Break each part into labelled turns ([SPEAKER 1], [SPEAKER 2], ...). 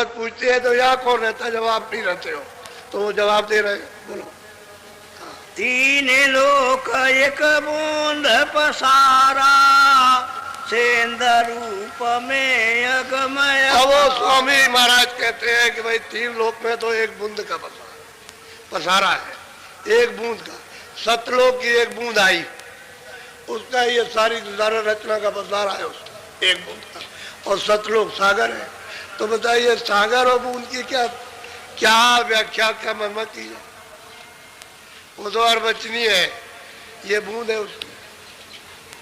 [SPEAKER 1] औरत पूछती है तो यहाँ कौन रहता है, जब आप नहीं रहते हो, तो वो जवाब दे रहे हैं। बोलो।
[SPEAKER 2] तीन लोक एक बूंद पसारा, सेंध रूप में अगमय।
[SPEAKER 1] अब वो स्वामी महाराज कहते हैं कि भाई तीन लोक में तो एक बूंद का पसारा है, एक बूंद का। सतलोक की एक बूंद आई, उसका ये सारी रचना का पसारा है उसका, एक बूंद का। और सतलोक सागर है। तो बताइए सागर और बूंद की क्या क्या व्याख्या, क्या महिमा की है? वो तो अर्वचनीय है, ये बूंद है उसकी,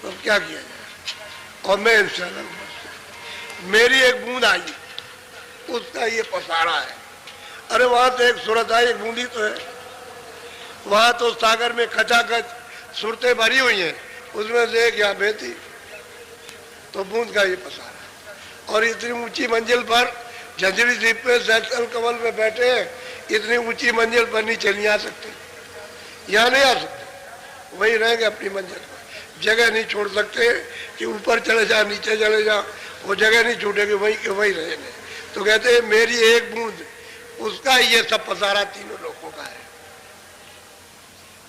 [SPEAKER 1] तो क्या किया जाए। और मैं इनसे अलग, मेरी एक बूंद आई, उसका ये पसारा है। अरे वहां तो एक सूरत आई, एक बूंदी तो है। वहां तो सागर में खचाखच सूरतें भरी हुई हैं, उसमें से एक यहाँ बहती, तो बूंद का ये पसारा। और इतनी ऊंची मंजिल पर झंझरी द्वीप पे सैतल कमल में बैठे हैं, इतनी ऊंची मंजिल पर नीचे नहीं आ सकते, यहाँ नहीं आ सकते, वही रहेंगे अपनी मंजिल पर। जगह नहीं छोड़ सकते कि ऊपर चले जा नीचे चले जा, वो जगह नहीं छूटेगी, वही के वही रहेंगे। तो कहते हैं मेरी एक बूंद, उसका ये सब पसारा तीनों लोगों का है,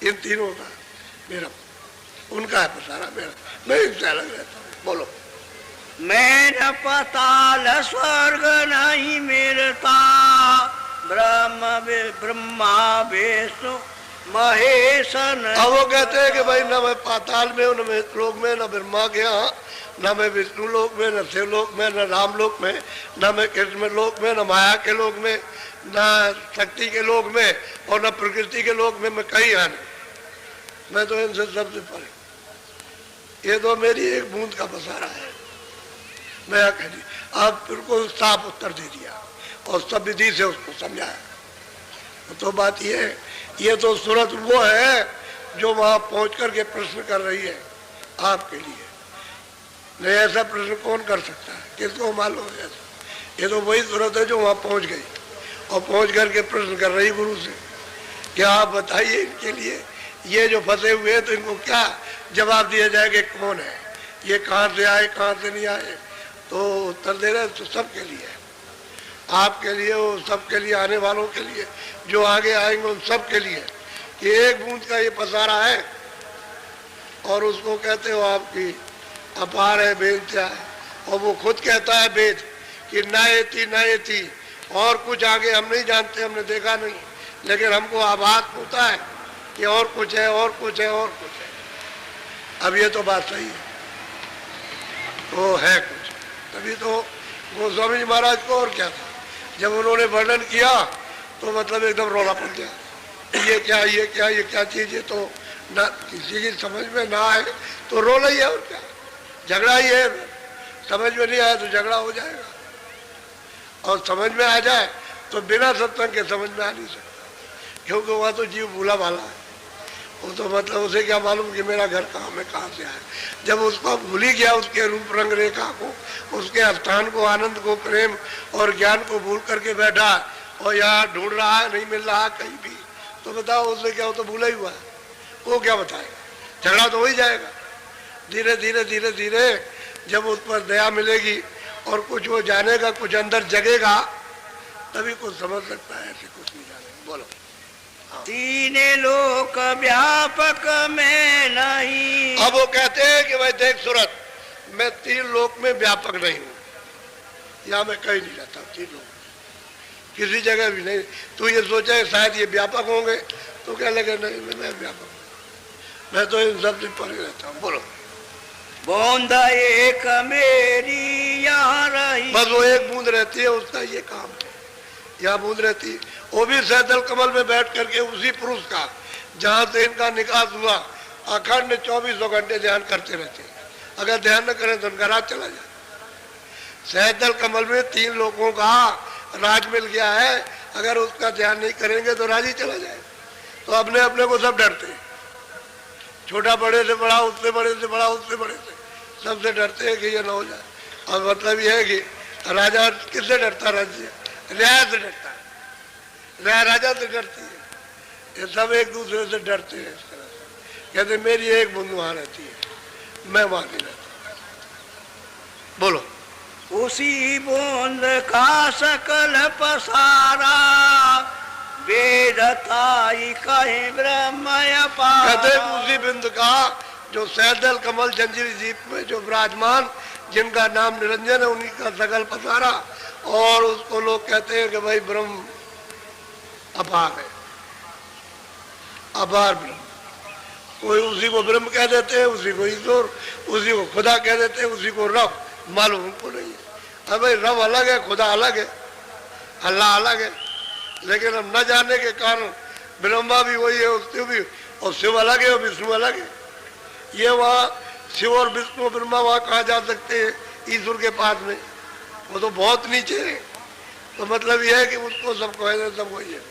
[SPEAKER 1] इन तीनों का मेरा, उनका है पसारा मेरा, मैं इनसे अलग रहता हूँ। बोलो।
[SPEAKER 2] मैं न पताल स्वर्ग नहीं मिलता, ब्रह्मा विष्णु महेश।
[SPEAKER 1] अब वो कहते हैं कि भाई न मैं पाताल में हूँ, न मैं लोक में, न ब्रह्मा के यहाँ, न मैं विष्णु लोक में, न शिव लोक में, न राम लोक में, न मैं कृष्ण लोक में, न माया के लोक में, न शक्ति के लोक में, और न प्रकृति के लोक में मैं कहीं आ नहीं, मैं तो इनसे सबसे परे। ये तो मेरी एक बूंद का पसारा है, मैं कह दी। आप बिल्कुल साफ उत्तर दे दिया और सब विधि से उसको समझाया। तो बात ये तो सूरत वो है जो वहां पहुंच करके प्रश्न कर रही है आपके लिए। नहीं ऐसा प्रश्न कौन कर सकता है, किसको मालूम है ऐसा? ये तो वही सूरत है जो वहां पहुंच गई और पहुंच करके प्रश्न कर रही गुरु से, क्या आप बताइए इनके लिए, ये जो फंसे हुए हैं तो इनको क्या जवाब दिया जाए कि कौन है, ये कहाँ से आए कहाँ से नहीं आए? तो उत्तर दे रहे तो सबके लिए, आपके लिए, वो सबके लिए, आने वालों के लिए, जो आगे आएंगे उन सब के लिए, कि एक बूंद का ये पसारा है। और उसको कहते हो आपकी अपार है, बेंत्या है। और वो खुद कहता है वेद कि न थी, और कुछ आगे हम नहीं जानते, हमने देखा नहीं, लेकिन हमको आभास होता है कि और कुछ है, और कुछ है, और कुछ है। अब ये तो बात सही है, तो है कुछ, तभी तो गोस्वामी जी महाराज को और क्या था, जब उन्होंने वर्णन किया तो मतलब एकदम रोना पड़ गया, ये क्या, ये क्या, ये क्या चीज है। तो ना किसी की समझ में ना आए तो रोना ही है, और क्या, झगड़ा ही है। समझ में नहीं आया तो झगड़ा हो जाएगा, और समझ में आ जाए तो बिना सत्संग के समझ में आ नहीं सकता, क्योंकि वहाँ तो जीव भूला भाला है। वो तो मतलब उसे क्या मालूम कि मेरा घर कहाँ में कहाँ से आया। जब उसको भूल ही गया, उसके रूप रंग रेखा को, उसके स्थान को, आनंद को, प्रेम और ज्ञान को भूल करके बैठा और यहाँ ढूंढ रहा है, नहीं मिल रहा कहीं भी, तो बताओ उससे क्या, वो तो भूला ही हुआ है, वो क्या बताएगा, झगड़ा तो हो ही जाएगा। धीरे धीरे धीरे धीरे जब उस पर दया मिलेगी और कुछ वो जानेगा, कुछ अंदर जगेगा, तभी कुछ समझ सकता है, ऐसे कुछ नहीं जानेगा। बोलो।
[SPEAKER 2] तीन लोक व्यापक में नहीं।
[SPEAKER 1] अब वो कहते हैं कि भाई देख सूरत, मैं तीन लोक में व्यापक नहीं हूँ, यहाँ मैं कहीं नहीं रहता, तीन लोक किसी जगह भी नहीं। तू ये सोचा है शायद ये व्यापक होंगे, तो क्या लगे नहीं मैं व्यापक हूँ, मैं तो इन सब से परे रहता हूँ। बोलो।
[SPEAKER 2] बूंद एक मेरी यहाँ रही।
[SPEAKER 1] बस वो एक बूंद रहती है, उसका ये काम है, यहाँ बूंद रहती है, वो भी सैतल कमल में बैठ करके उसी पुरुष का जहाँ से इनका निकास हुआ, अखंड 24 घंटे ध्यान करते रहते हैं। अगर ध्यान न करें तो उनका राज चला जाए। सैतल कमल में तीन लोगों का राज मिल गया है, अगर उसका ध्यान नहीं करेंगे तो राज ही चला जाए। तो अपने अपने को सब डरते हैं, छोटा बड़े से बड़ा, उससे बड़े से बड़ा, उससे बड़े से, सबसे डरते हैं कि ये ना हो जाए। और मतलब ये है कि राजा किससे डरता, राज्य न्याय से डरता है, न्याय राजा से डरती है, ये सब एक दूसरे से डरते हैं। इस तरह से कहते मेरी एक बूंद वहां रहती है, मैं वहां नहीं रहता। बोलो।
[SPEAKER 2] उसी बूंद का सकल पसारा, वेदताई कहे ब्रह्म
[SPEAKER 1] कहते हैं
[SPEAKER 2] अपार।
[SPEAKER 1] उसी बिंदु का जो सैदल कमल जंजीर जीप में जो विराजमान, जिनका नाम निरंजन है, उन्हीं का सकल पसारा। और उसको लोग कहते हैं कि भाई ब्रह्म अपार है, अपार ब्रह्म। कोई उसी को ब्रह्म कह देते हैं, उसी को ईश्वर, उसी को खुदा कह देते हैं, उसी को रब। मालूम उनको नहीं है। अब भाई रब अलग है, खुदा अलग है, अल्लाह अलग है, लेकिन हम न जानने के कारण ब्रह्मा भी वही है, उससे भी, और शिव अलग है और विष्णु अलग है। ये वहाँ शिव और विष्णु ब्रह्मा वहाँ कहाँ जा सकते हैं ईश्वर के पास में? वो तो बहुत नीचे है। तो मतलब यह है कि उसको सब कहे सब वही है,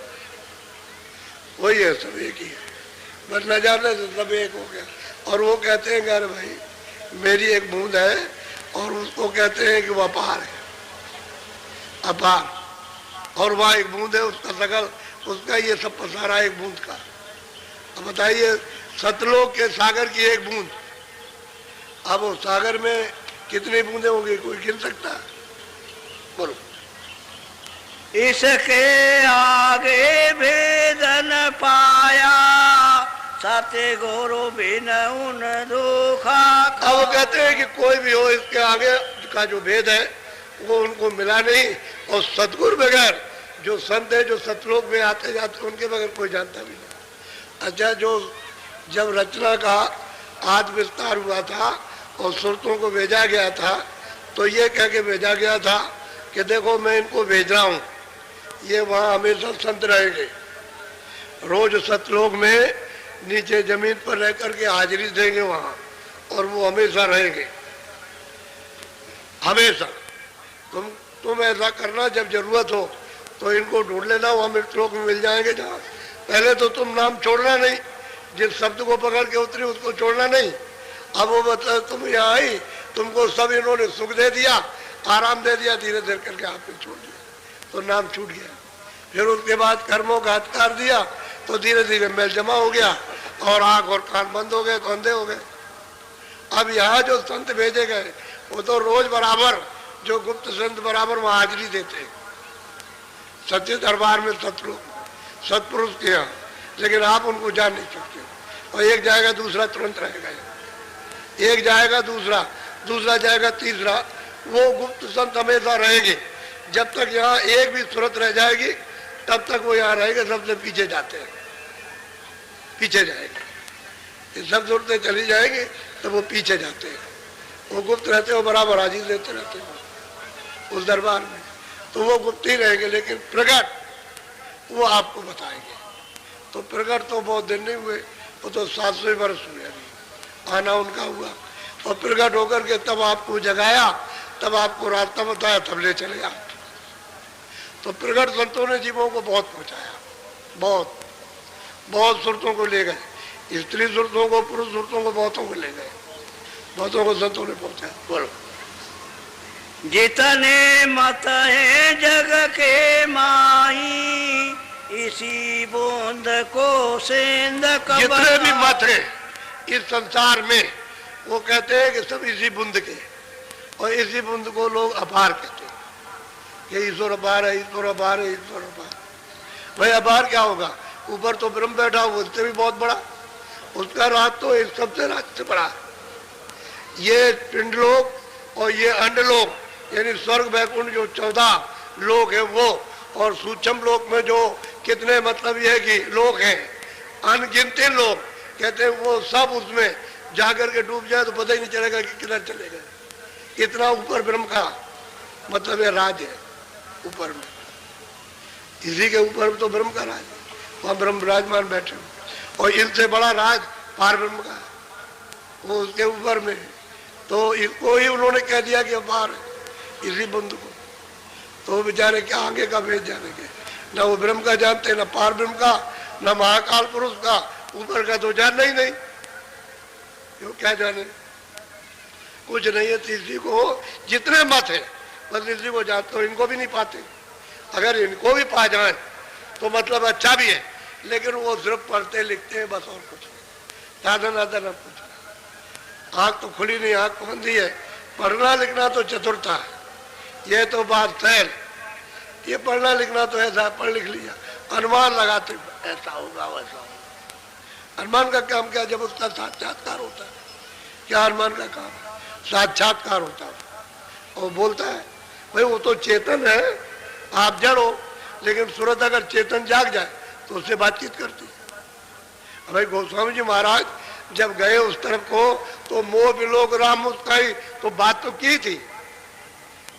[SPEAKER 1] वही है, सब एक ही है, बस न जानने से सब एक हो गया। और वो कहते हैं अरे भाई मेरी एक बूंद है, और उसको कहते हैं कि वो अपार है, अपार। और वहाँ एक बूंद है, उसका सकल, उसका ये सब पसारा एक बूंद का। अब बताइए सतलोक के सागर की एक बूंद, अब वो सागर में कितनी बूंदे होंगी, कोई गिन सकता है? बोलो।
[SPEAKER 2] इसके आगे भेद न पाया, सत्य गुरु बिन उन दुखा।
[SPEAKER 1] अब वो कहते हैं कि कोई भी हो, इसके आगे का जो भेद है वो उनको मिला नहीं। और सतगुरु बगैर जो संत है, जो सतलोक में आते जाते, उनके बगैर कोई जानता भी नहीं। अच्छा, जो जब रचना का आदि विस्तार हुआ था और सुरतों को भेजा गया था, तो ये कह के भेजा गया था कि देखो मैं इनको भेज रहा हूँ, ये वहाँ हमेशा संत रहेंगे, रोज सतलोक में नीचे जमीन पर रह करके हाजिरी देंगे वहाँ, और वो हमेशा रहेंगे, हमेशा। तुम ऐसा करना, जब जरूरत हो तो इनको ढूंढ लेना, वो मृतलोक में मिल जाएंगे। जहाँ पहले तो तुम नाम छोड़ना नहीं, जिस शब्द को पकड़ के उतरी उसको छोड़ना नहीं। अब वो बता तुम यहाँ आई, तुमको सब इन्होंने सुख दे दिया, आराम दे दिया, धीरे धीरे करके आपने छोड़ दिया, तो नाम छूट गया। फिर उसके बाद कर्मों का हत्कार दिया, तो धीरे धीरे मेल जमा हो गया, और आंख और कान बंद हो गए, तो अंधे हो गए। अब यहाँ जो संत भेजे गए, वो तो रोज बराबर, जो गुप्त संत बराबर वहाँ हाजिरी देते हैं सच्चे दरबार में, सतलोक सतपुरुष के यहाँ, लेकिन आप उनको जान नहीं सकते। और एक जाएगा दूसरा तुरंत रहेगा, एक जाएगा दूसरा, दूसरा जाएगा तीसरा, वो गुप्त संत हमेशा रहेंगे। जब तक यहाँ एक भी सूरत रह जाएगी तब तक वो यहाँ रहेंगे, सबसे पीछे जाते हैं, पीछे जाएंगे। ये सब सूरतें चली जाएंगी तो वो पीछे जाते हैं, वो गुप्त रहते हो, बराबर हाजिर देते रहते हैं उस दरबार में, तो वो गुप्त ही रहेंगे। लेकिन प्रकट वो आपको बताएंगे। तो प्रकट तो बहुत दिन नहीं हुए, वो तो 700 वर्ष हुए अभी आना उनका हुआ, और प्रकट होकर के तब आपको जगाया, तब आपको रास्ता बताया, तब ले चले आप। तो प्रकट संतों ने जीवों को बहुत पहुंचाया, बहुत बहुत सुरतों को ले गए, स्त्री सुरतों को, पुरुष सुरतों को, बहुतों को ले गए, बहुतों को संतों ने पहुंचाया। बोलो।
[SPEAKER 2] जितने मत है जग के माही, इसी बूंद को सेंध
[SPEAKER 1] जितने भी मत है इस संसार में, वो कहते हैं कि सब इसी बूंद के, और इसी बूंद को लोग अपार कहते हैं कि ईश्वर अपार है, ईश्वर अपार है, ईश्वर अपार। भाई अपार क्या होगा? ऊपर तो ब्रह्म बैठा हुआ, उससे भी बहुत बड़ा, उसका राज तो इस सबसे राज से बड़ा। ये पिंडलोक और ये अंडलोक, यानी स्वर्ग वैकुंठ जो 14 लोक है वो, और सूक्ष्म लोक में जो कितने मतलब ये है कि लोग हैं, अनगिनती लोग, कहते हैं वो सब उसमें जाकर के डूब जाए तो पता ही नहीं चलेगा कि किधर चले गए। इतना ऊपर ब्रह्म का मतलब ये राज है ऊपर में, इसी के ऊपर तो ब्रह्म का राज है, वहाँ ब्रह्म विराजमान बैठे हो। और इनसे बड़ा राज पार ब्रह्म का है, वो उसके ऊपर में। तो इसको ही उन्होंने कह दिया कि अपार है, इसी बंधु को। तो बेचारे क्या आगे का भेद जानेंगे, न वो ब्रह्म का जानते, न पार ब्रह्म का, न महाकाल पुरुष का, ऊपर का तो जानना ही नहीं, क्यों क्या जाने, कुछ नहीं है। इसी को जितने मत है बस इसी को जानते हो, इनको भी नहीं पाते। अगर इनको भी पा जाए तो मतलब अच्छा भी है, लेकिन वो सिर्फ पढ़ते लिखते हैं बस, और कुछ नहीं, ज्यादा ज्यादा न कुछ। आँख तो खुली नहीं, आँख बंदी है। पढ़ना लिखना तो चतुरता है, ये तो बात फैल, ये पढ़ना लिखना तो ऐसा पढ़ लिख लिया, अनुमान लगाते ऐसा होगा वैसा होगा। अनुमान का काम क्या, जब उसका साक्षात्कार होता है। क्या अनुमान का काम? साक्षात्कार होता है। और बोलता है भाई वो तो चेतन है, आप जड़ हो, लेकिन सूरत अगर चेतन जाग जाए तो उससे बातचीत करती है। भाई गोस्वामी जी महाराज जब गए उस तरफ को तो मोह विलोक राम मुस्काई, तो बात तो की थी,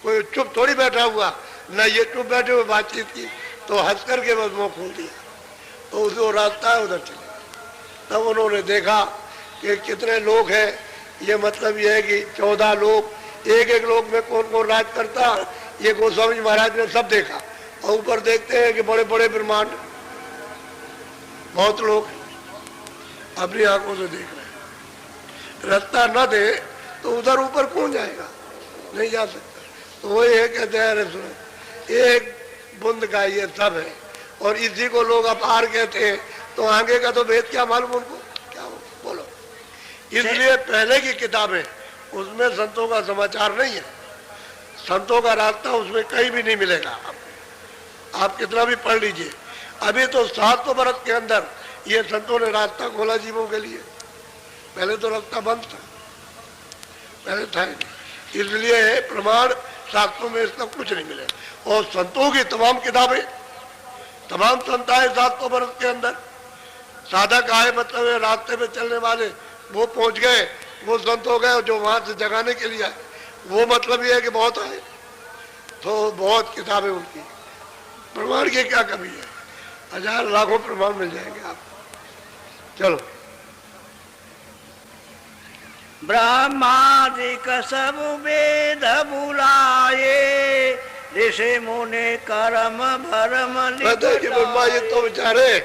[SPEAKER 1] कोई चुप थोड़ी बैठा हुआ, न ये चुप बैठे हुए बातचीत की, तो हंस करके बस मुंह खोल दिया, तो उसको रास्ता है उधर चले। तब उन्होंने देखा कि कितने लोग हैं, ये मतलब ये है कि 14 लोग, एक एक लोग में कौन कौन राज करता, ये गोस्वामी जी महाराज ने सब देखा। और ऊपर देखते हैं कि बड़े बड़े ब्रह्मांड, बहुत लोग अपनी आंखों से देख रहे हैं। रास्ता न दे तो उधर ऊपर कौन जाएगा, नहीं जा सकता। तो वही है, कहते हैं अरे सुनो, एक बूंद का ये सब है, और इसी को लोग अपार कहते हैं, तो आगे का तो भेद क्या मालूम उनको, क्या हो बोलो। इसलिए पहले की किताबें उसमें संतों का समाचार नहीं है, संतों का रास्ता उसमें कहीं भी नहीं मिलेगा। आप कितना भी पढ़ लीजिए, अभी तो 700 वर्ष के अंदर ये संतों ने रास्ता खोला जीवों के लिए, पहले तो रास्ता बंद था, पहले था नहीं। इसलिए प्रमाण शास्त्रों में इसका कुछ नहीं मिले। और संतों की तमाम किताबें, तमाम संत आए 700 वर्ष के अंदर, साधक आए मतलब रास्ते में चलने वाले, वो पहुंच गए, वो संत हो गए, जो वहां से जगाने के लिए आए, वो मतलब ये है कि बहुत आए। तो बहुत किताबें उनकी, प्रमाण की क्या कमी है, हजार लाखों प्रमाण मिल जाएंगे आपको। चलो,
[SPEAKER 2] ब्रह्मादिक सब वेद बुलाए, ऋषि मुनि कर्म भरम
[SPEAKER 1] कि ब्रह्मा जी तो बेचारे,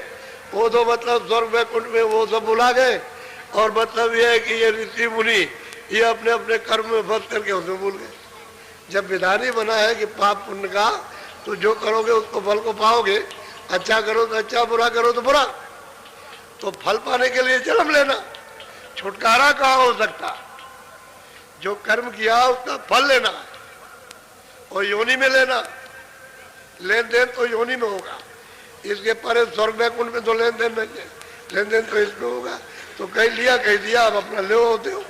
[SPEAKER 1] वो तो मतलब स्वर्ग वैकुंठ में वो सब बुला गए, और मतलब ये है कि ये ऋषि मुनि ये अपने अपने कर्म में फंस करके उसमें भूल गए। जब विधान ही बना है कि पाप पुण्य का, तो जो करोगे उसको फल को पाओगे, अच्छा करो तो अच्छा, बुरा करो तो बुरा। तो फल पाने के लिए जन्म लेना, छुटकारा कहाँ हो सकता, जो कर्म किया उसका फल लेना है, और योनि में लेना, लेन देन तो योनि में होगा, इसके परे स्वर्ग वैकुंठ में तो लेन देन नहीं है, लेन देन तो इसमें होगा। तो कहीं लिया कहीं दिया, आप अपना ले होते हो,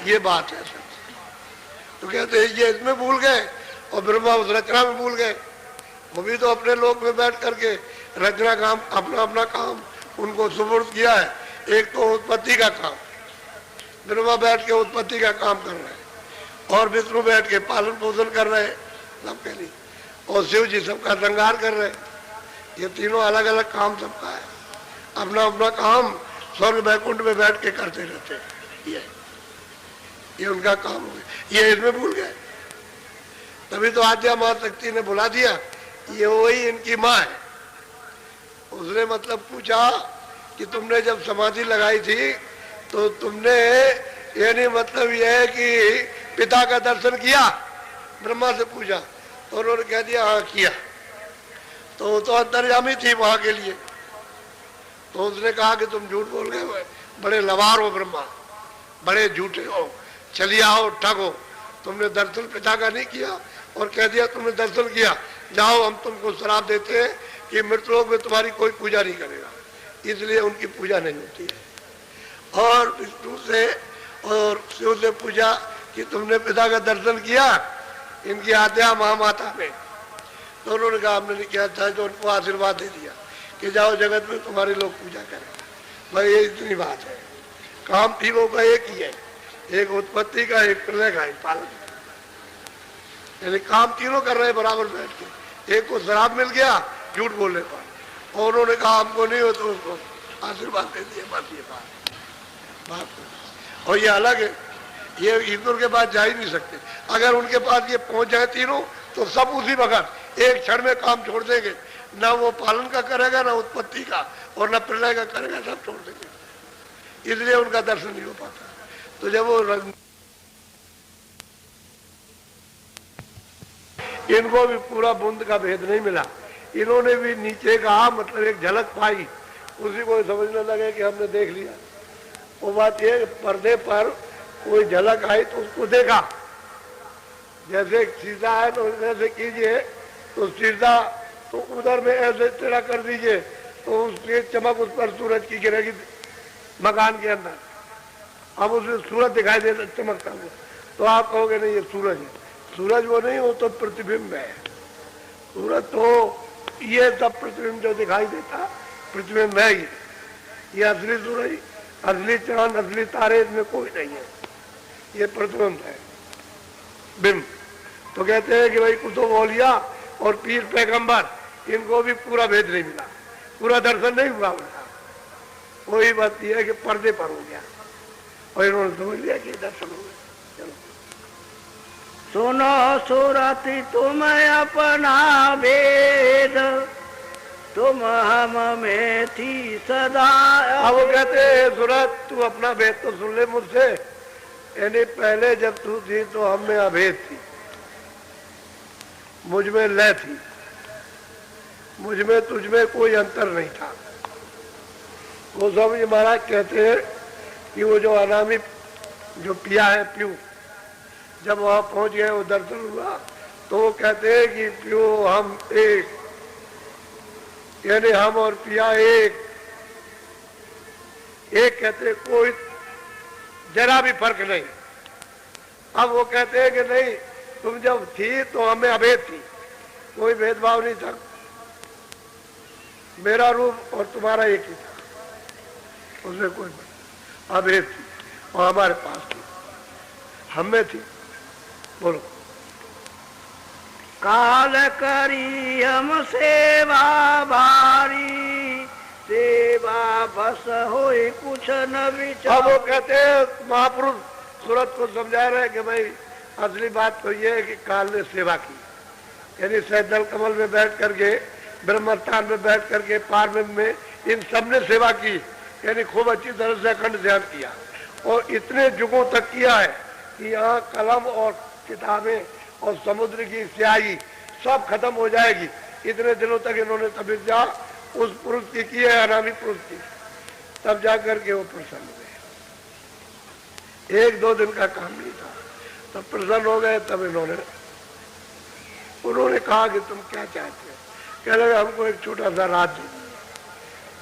[SPEAKER 1] ये बात है। तो कहते हैं ये इसमें भूल गए, और ब्रह्मा उस रचना में भूल गए। वो भी तो अपने लोक में बैठ करके रचना काम, अपना अपना काम उनको सुपुर्द किया है। एक तो उत्पत्ति का काम, ब्रह्मा बैठ के उत्पत्ति का काम कर रहे हैं, और विष्णु बैठ के पालन पोषण कर रहे हैं सबके लिए, और शिव जी सबका श्रृंगार कर रहे हैं। ये तीनों अलग अलग काम सबका है, अपना अपना काम स्वर्ग वैकुंठ में बैठ के करते रहते हैं। ये उनका काम हो गया, ये इसमें भूल गए। तभी तो आद्या महाशक्ति ने बुला दिया, ये वही इनकी माँ है। उसने मतलब पूछा कि तुमने जब समाधि लगाई थी तो तुमने, यानी मतलब यह है कि पिता का दर्शन किया, ब्रह्मा से पूछा, तो उन्होंने कह दिया हाँ किया। तो अंतर्यामी थी वहां के लिए। तो उसने कहा कि तुम झूठ बोल गए, बड़े लवार हो ब्रह्मा, बड़े झूठे हो, चलिए आओ ठग हो, तुमने दर्शन पिता का नहीं किया, और कह दिया तुमने दर्शन किया, जाओ हम तुमको श्राप देते हैं कि मृतलोक में तुम्हारी कोई पूजा नहीं करेगा, इसलिए उनकी पूजा नहीं होती है। और विष्णु से और शिव से पूछा कि तुमने पिता का दर्शन किया इनकी आद्या महामाता में, तो उन्होंने कहा हमने नहीं किया था, तो उनको आशीर्वाद दे दिया कि जाओ जगत में तुम्हारे लोग पूजा करें। भाई ये इतनी बात है, काम तीनों का एक ही है, एक उत्पत्ति का, एक प्रलय का, एक पालन, यानी काम तीनों कर रहे हैं बराबर बैठ के। एक को शराब मिल गया झूठ बोलने पर, और उन्होंने कहा हमको नहीं हो, तो उसको आशीर्वाद दे दिया, बात ये बात। और ये अलग है, ये ईश्वर के पास जा ही नहीं सकते। अगर उनके पास ये पहुंच जाए तीनों, तो सब उसी वक्त एक क्षण में काम छोड़ देंगे, ना वो पालन का करेगा, ना उत्पत्ति का, और ना प्रलय का करेगा, सब छोड़ देंगे। इसलिए उनका दर्शन नहीं हो पाता। तो जब वो इनको भी पूरा बूंद का भेद नहीं मिला, इन्होंने भी नीचे का मतलब एक झलक पाई, उसी को समझने लगे कि हमने देख लिया। वो बात ये, पर्दे पर कोई झलक आई तो उसको देखा, जैसे सीधा है तो ऐसे कीजिए, तो सीधा तो उधर में ऐसे टेढ़ा कर दीजिए तो उसकी चमक उस पर सूरज की गिरेगी मकान के अंदर। अब उसमें सूरज दिखाई देता चमकता हुआ, तो आप कहोगे नहीं ये सूरज है। सूरज वो नहीं, वो तो प्रतिबिंब है। सूरज तो ये सब प्रतिबिंब जो दिखाई देता प्रतिबिंब है ये असली सूरज, असली चांद, असली तारे इसमें कोई नहीं है, ये प्रतिबिंब है, बिंब। तो कहते हैं कि भाई कुतुब औलिया और पीर पैगंबर इनको भी पूरा भेद नहीं मिला, पूरा दर्शन नहीं हुआ उनका। वही बात यह है कि पर्दे पर हो गया और इन्होंने समझ लिया कि दर्शन हो गया। चलो
[SPEAKER 2] सुनो सुरति तुम अपना भेद, तुम हम में थी सदा।
[SPEAKER 1] अब वो कहते हैं सूरत तू अपना भेद तो सुन ले मुझसे, यानी पहले जब तू थी तो हम में अभेद थी, मुझ में लय थी, मुझ में तुझ में कोई अंतर नहीं था। वो सब ये महाराज कहते हैं कि वो जो अनामी जो पिया है प्यू, जब वहां पहुंच गए वो दर्शन हुआ तो वो कहते हैं कि प्यू हम एक, यानी हम और पिया एक कहते कोई जरा भी फर्क नहीं। अब वो कहते हैं कि नहीं तुम जब थी तो हमें अभेद थी, कोई भेदभाव नहीं था, मेरा रूप और तुम्हारा एक ही था, उसमें कोई अभेद थी और हमारे पास थी, हमें थी। बोलो
[SPEAKER 2] काल करी हम सेवा भारी, सेवा बस होए कुछ न विचार।
[SPEAKER 1] अब वो कहते हैं महापुरुष सूरत को समझा रहे हैं कि भाई असली बात तो ये है कि काल ने सेवा की, यानी सैदल कमल में बैठ करके, ब्रह्मस्थान में बैठ करके, पार्वती में, इन सब ने सेवा की, यानी खूब अच्छी तरह से अखंड ध्यान किया और इतने युगों तक किया है कि यहाँ कलम और किताबें और समुद्र की स्याही सब खत्म हो जाएगी। इतने दिनों तक इन्होंने तपस्या उस पुरुष की है, अनामी पुरुष की, तब जाकर के वो प्रसन्न हुए। एक दो दिन का काम नहीं था, तब प्रसन्न हो गए। तब उन्होंने कहा कि तुम क्या चाहते हो? कह रहे हमको एक छोटा सा राज दे।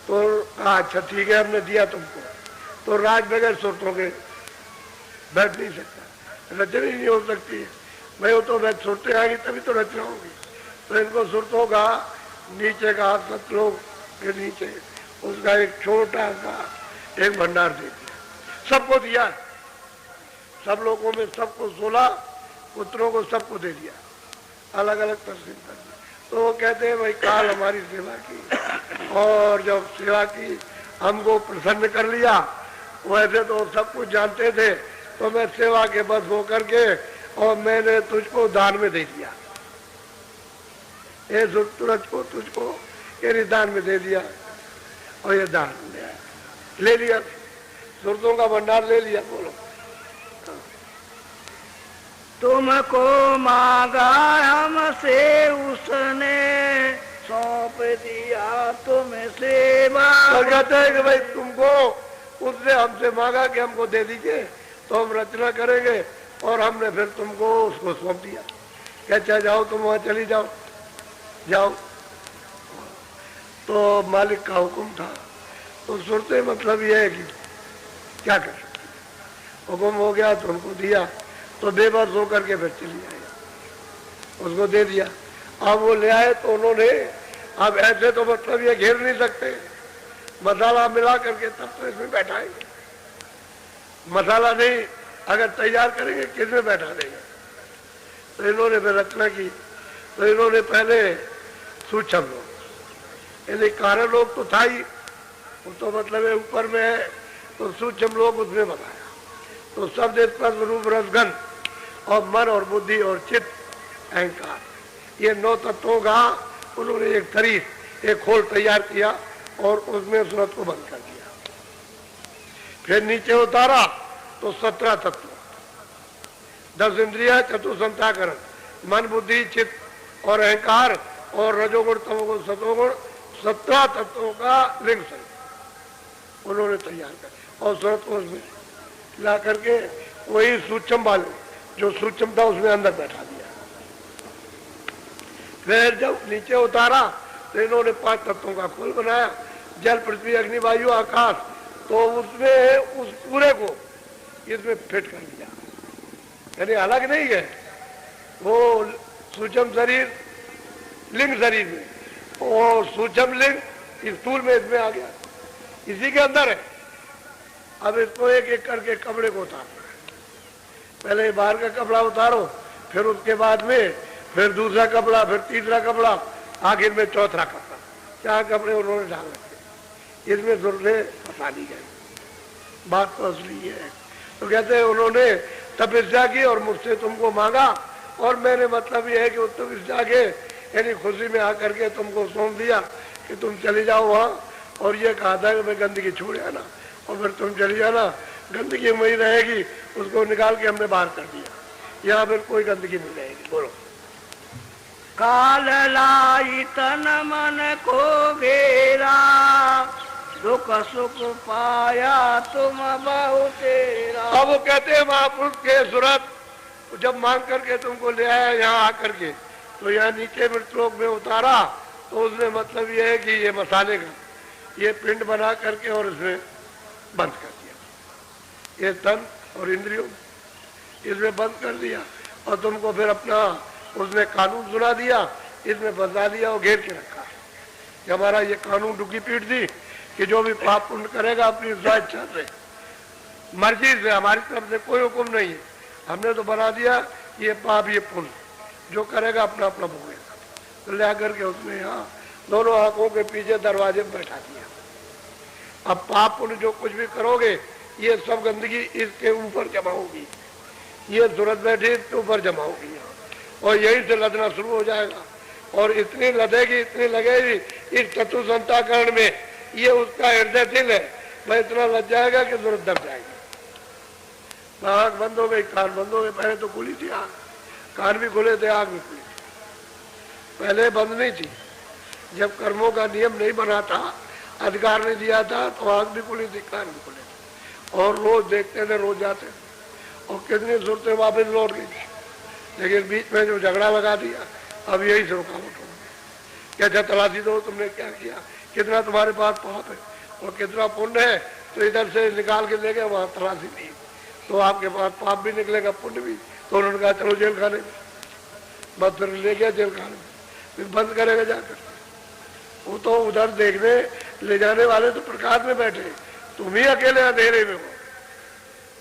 [SPEAKER 1] तो कहा अच्छा ठीक है हमने दिया तुमको, तो राज बगैर सुरतों के बैठ नहीं सकता, रचना ही नहीं हो सकती है भाई। वो तो सुरतें आएंगी तभी तो रचना होगी। तो इनको सुरतों का नीचे का सतलोक के नीचे उसका एक छोटा सा एक भंडार दे दिया, सबको दिया, सब लोगों में सबको 16 पुत्रों को सबको दे दिया, अलग अलग तस्वीर कर दी। तो वो कहते हैं भाई काल हमारी सेवा की और जब सेवा की हमको प्रसन्न कर लिया, वैसे तो सब कुछ जानते थे, तो मैं सेवा के बस हो करके और मैंने तुझको दान में दे दिया, ये सूरज को तुझको ये दान में दे दिया और ये दान ले लिया, सुरतों का भंडार ले लिया। बोलो
[SPEAKER 2] तुमको मांगा हमसे उसने, सौंप दिया तुम्हें सेवा।
[SPEAKER 1] तो कहते हैं कि भाई तुमको उसने हमसे मांगा कि हमको दे दीजिए तो हम रचना करेंगे, और हमने फिर तुमको उसको सौंप दिया। क्या जाओ तुम वहां चली जाओ, जाओ। तो मालिक का हुक्म था, तो सुरते मतलब यह है कि क्या कर सकते, हुक्म हो गया तो उनको दिया, तो बेबस होकर के फिर चली आए, उसको दे दिया। अब वो ले आए तो उन्होंने, अब ऐसे तो मतलब ये घेर नहीं सकते, मसाला मिला करके तब तो इसमें बैठाएंगे, मसाला नहीं अगर तैयार करेंगे किसमें बैठा देंगे। तो इन्होंने फिर रचना की। तो इन्होंने पहले सूक्ष्म लोग, यानी कारण लोग तो था ही, वो तो मतलब है ऊपर में है, तो सूक्ष्म लोग उसमें बताया। तो शब्द स्पर्श रूप रसगंध और मन और बुद्धि और चित्त अहंकार, ये 9 तत्वों का उन्होंने एक शरीर, एक खोल तैयार किया और उसमें सूरत को बंद कर दिया। फिर नीचे उतारा तो 17 तत्व, 10 इंद्रिया, चतुसंताकरण, मन बुद्धि चित्त और अहंकार और रजोगुण तमोगुण सतोगुण, 17 तत्वों का लिंग शरीर उन्होंने तैयार कर और सूरत को उसमें ला करके वही सूक्ष्म वाले जो सूक्ष्म था उसमें अंदर बैठा दिया। फिर जब नीचे उतारा तो इन्होंने 5 तत्वों का खोल बनाया, जल पृथ्वी अग्नि वायु आकाश, तो उसमें उस पूरे को इसमें फिट कर दिया, यानी अलग नहीं है वो सूक्ष्म शरीर लिंग शरीर में और सूक्ष्म लिंग स्थूल में इसमें आ गया, इसी के अंदर है। अब इसको एक एक करके कपड़े को उतारना है, पहले बाहर का कपड़ा उतारो, फिर उसके बाद में फिर दूसरा कपड़ा, फिर तीसरा कपड़ा, आखिर में चौथा कपड़ा। 4 कपड़े उन्होंने डाल रखे, इसमें जुर्रे फंसा दी गई। बात तो असली है। तो कहते हैं उन्होंने तपस्या की और मुझसे तुमको मांगा, और मैंने मतलब ये है कि तपस्या के यानी खुशी में आकर के तुमको सौंप दिया कि तुम चली जाओ वहाँ, और ये कहा था कि मैं गंदगी छोड़ आना, और फिर तुम चली जाना, गंदगी वही रहेगी, उसको निकाल के हमने बाहर कर दिया, यहाँ फिर कोई गंदगी नहीं रहेगी। बोलो।
[SPEAKER 2] काल लाई तन मन को घेरा, दुख सुख पाया तुम बहु तेरा।
[SPEAKER 1] अब वो कहते हैं महापुरुष के सूरत जब मांग करके तुमको ले आया यहाँ आकर के, तो यहाँ नीचे मृतलोक में उतारा, तो उसने मतलब ये है कि ये मसाले का ये पिंड बना करके और इसमें बंद कर दिया, ये तन और इंद्रियों इसमें बंद कर दिया, और तुमको फिर अपना उसने कानून सुना दिया, इसमें बंधा दिया और घेर के रखा कि हमारा ये कानून डुकी पीट दी कि जो भी पाप पुण्य करेगा अपनी इच्छा से मर्जी से, हमारी तरफ से कोई हुक्म नहीं है, हमने तो बना दिया ये पाप ये पुण्य जो करेगा अपना अपना भोगेगा। तो ले करके उसने यहाँ दोनों आंखों के पीछे दरवाजे में बैठा दिया। अब पाप पुण्य जो कुछ भी करोगे ये सब गंदगी इसके ऊपर जमा होगी, ये सूरत बैठी इसके ऊपर जमा होगी यहाँ, और यही से लदना शुरू हो जाएगा, और इतनी लदेगी इतनी लगेगी इस चतुर संताकरण में, ये उसका हृदय दिल है, वह इतना लग जाएगा कि सूरत दब जाएगी। आँख बंद हो गई, कान बंद हो गए, पहले तो खुली थी आँख, कान भी खुले थे, आँख भी खुली थी, पहले बंद नहीं थी। जब कर्मों का नियम नहीं बना था, अधिकार नहीं दिया था, तो आँख भी खुली थी, कान भी खुले थे, और रोज देखते थे, रोज जाते थे, और कितनी सूरतें वापस लौट गई थी। लेकिन बीच में जो झगड़ा लगा दिया, अब यही से रुकावट हो गई। क्या तलाशी दो तुमने क्या किया, कितना तुम्हारे पास पाप है और कितना पुण्य है, तो इधर से निकाल के ले गए, वहाँ तलाशी नहीं, तो आपके पास पाप भी निकलेगा पुण्य भी। तो उन्होंने कहा चलो जेल खाने में, बस फिर ले गया जेल खाने में, फिर बंद करेगा जाकर। वो तो उधर देखने ले जाने वाले तो प्रकाश में बैठे, तुम ही अकेले अंधेरे में हो,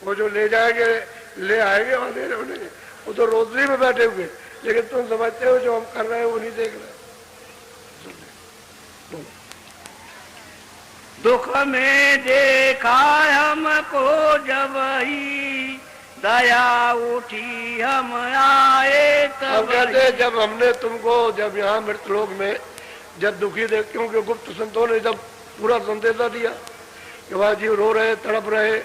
[SPEAKER 1] वो जो ले जाएंगे ले आएंगे अंधेरे होने, वो तो रोशनी में बैठे हुए, लेकिन तुम समझते हो जो हम कर रहे हैं वो नहीं देख रहे।
[SPEAKER 2] दुख में देखा हमको जब ही दया उठी हम आए तब।
[SPEAKER 1] कहते जब हमने तुमको जब यहाँ मृतलोक में जब दुखी देख, क्योंकि गुप्त संतों ने जब पूरा संदेशा दिया कि वह जीव रो रहे तड़प रहे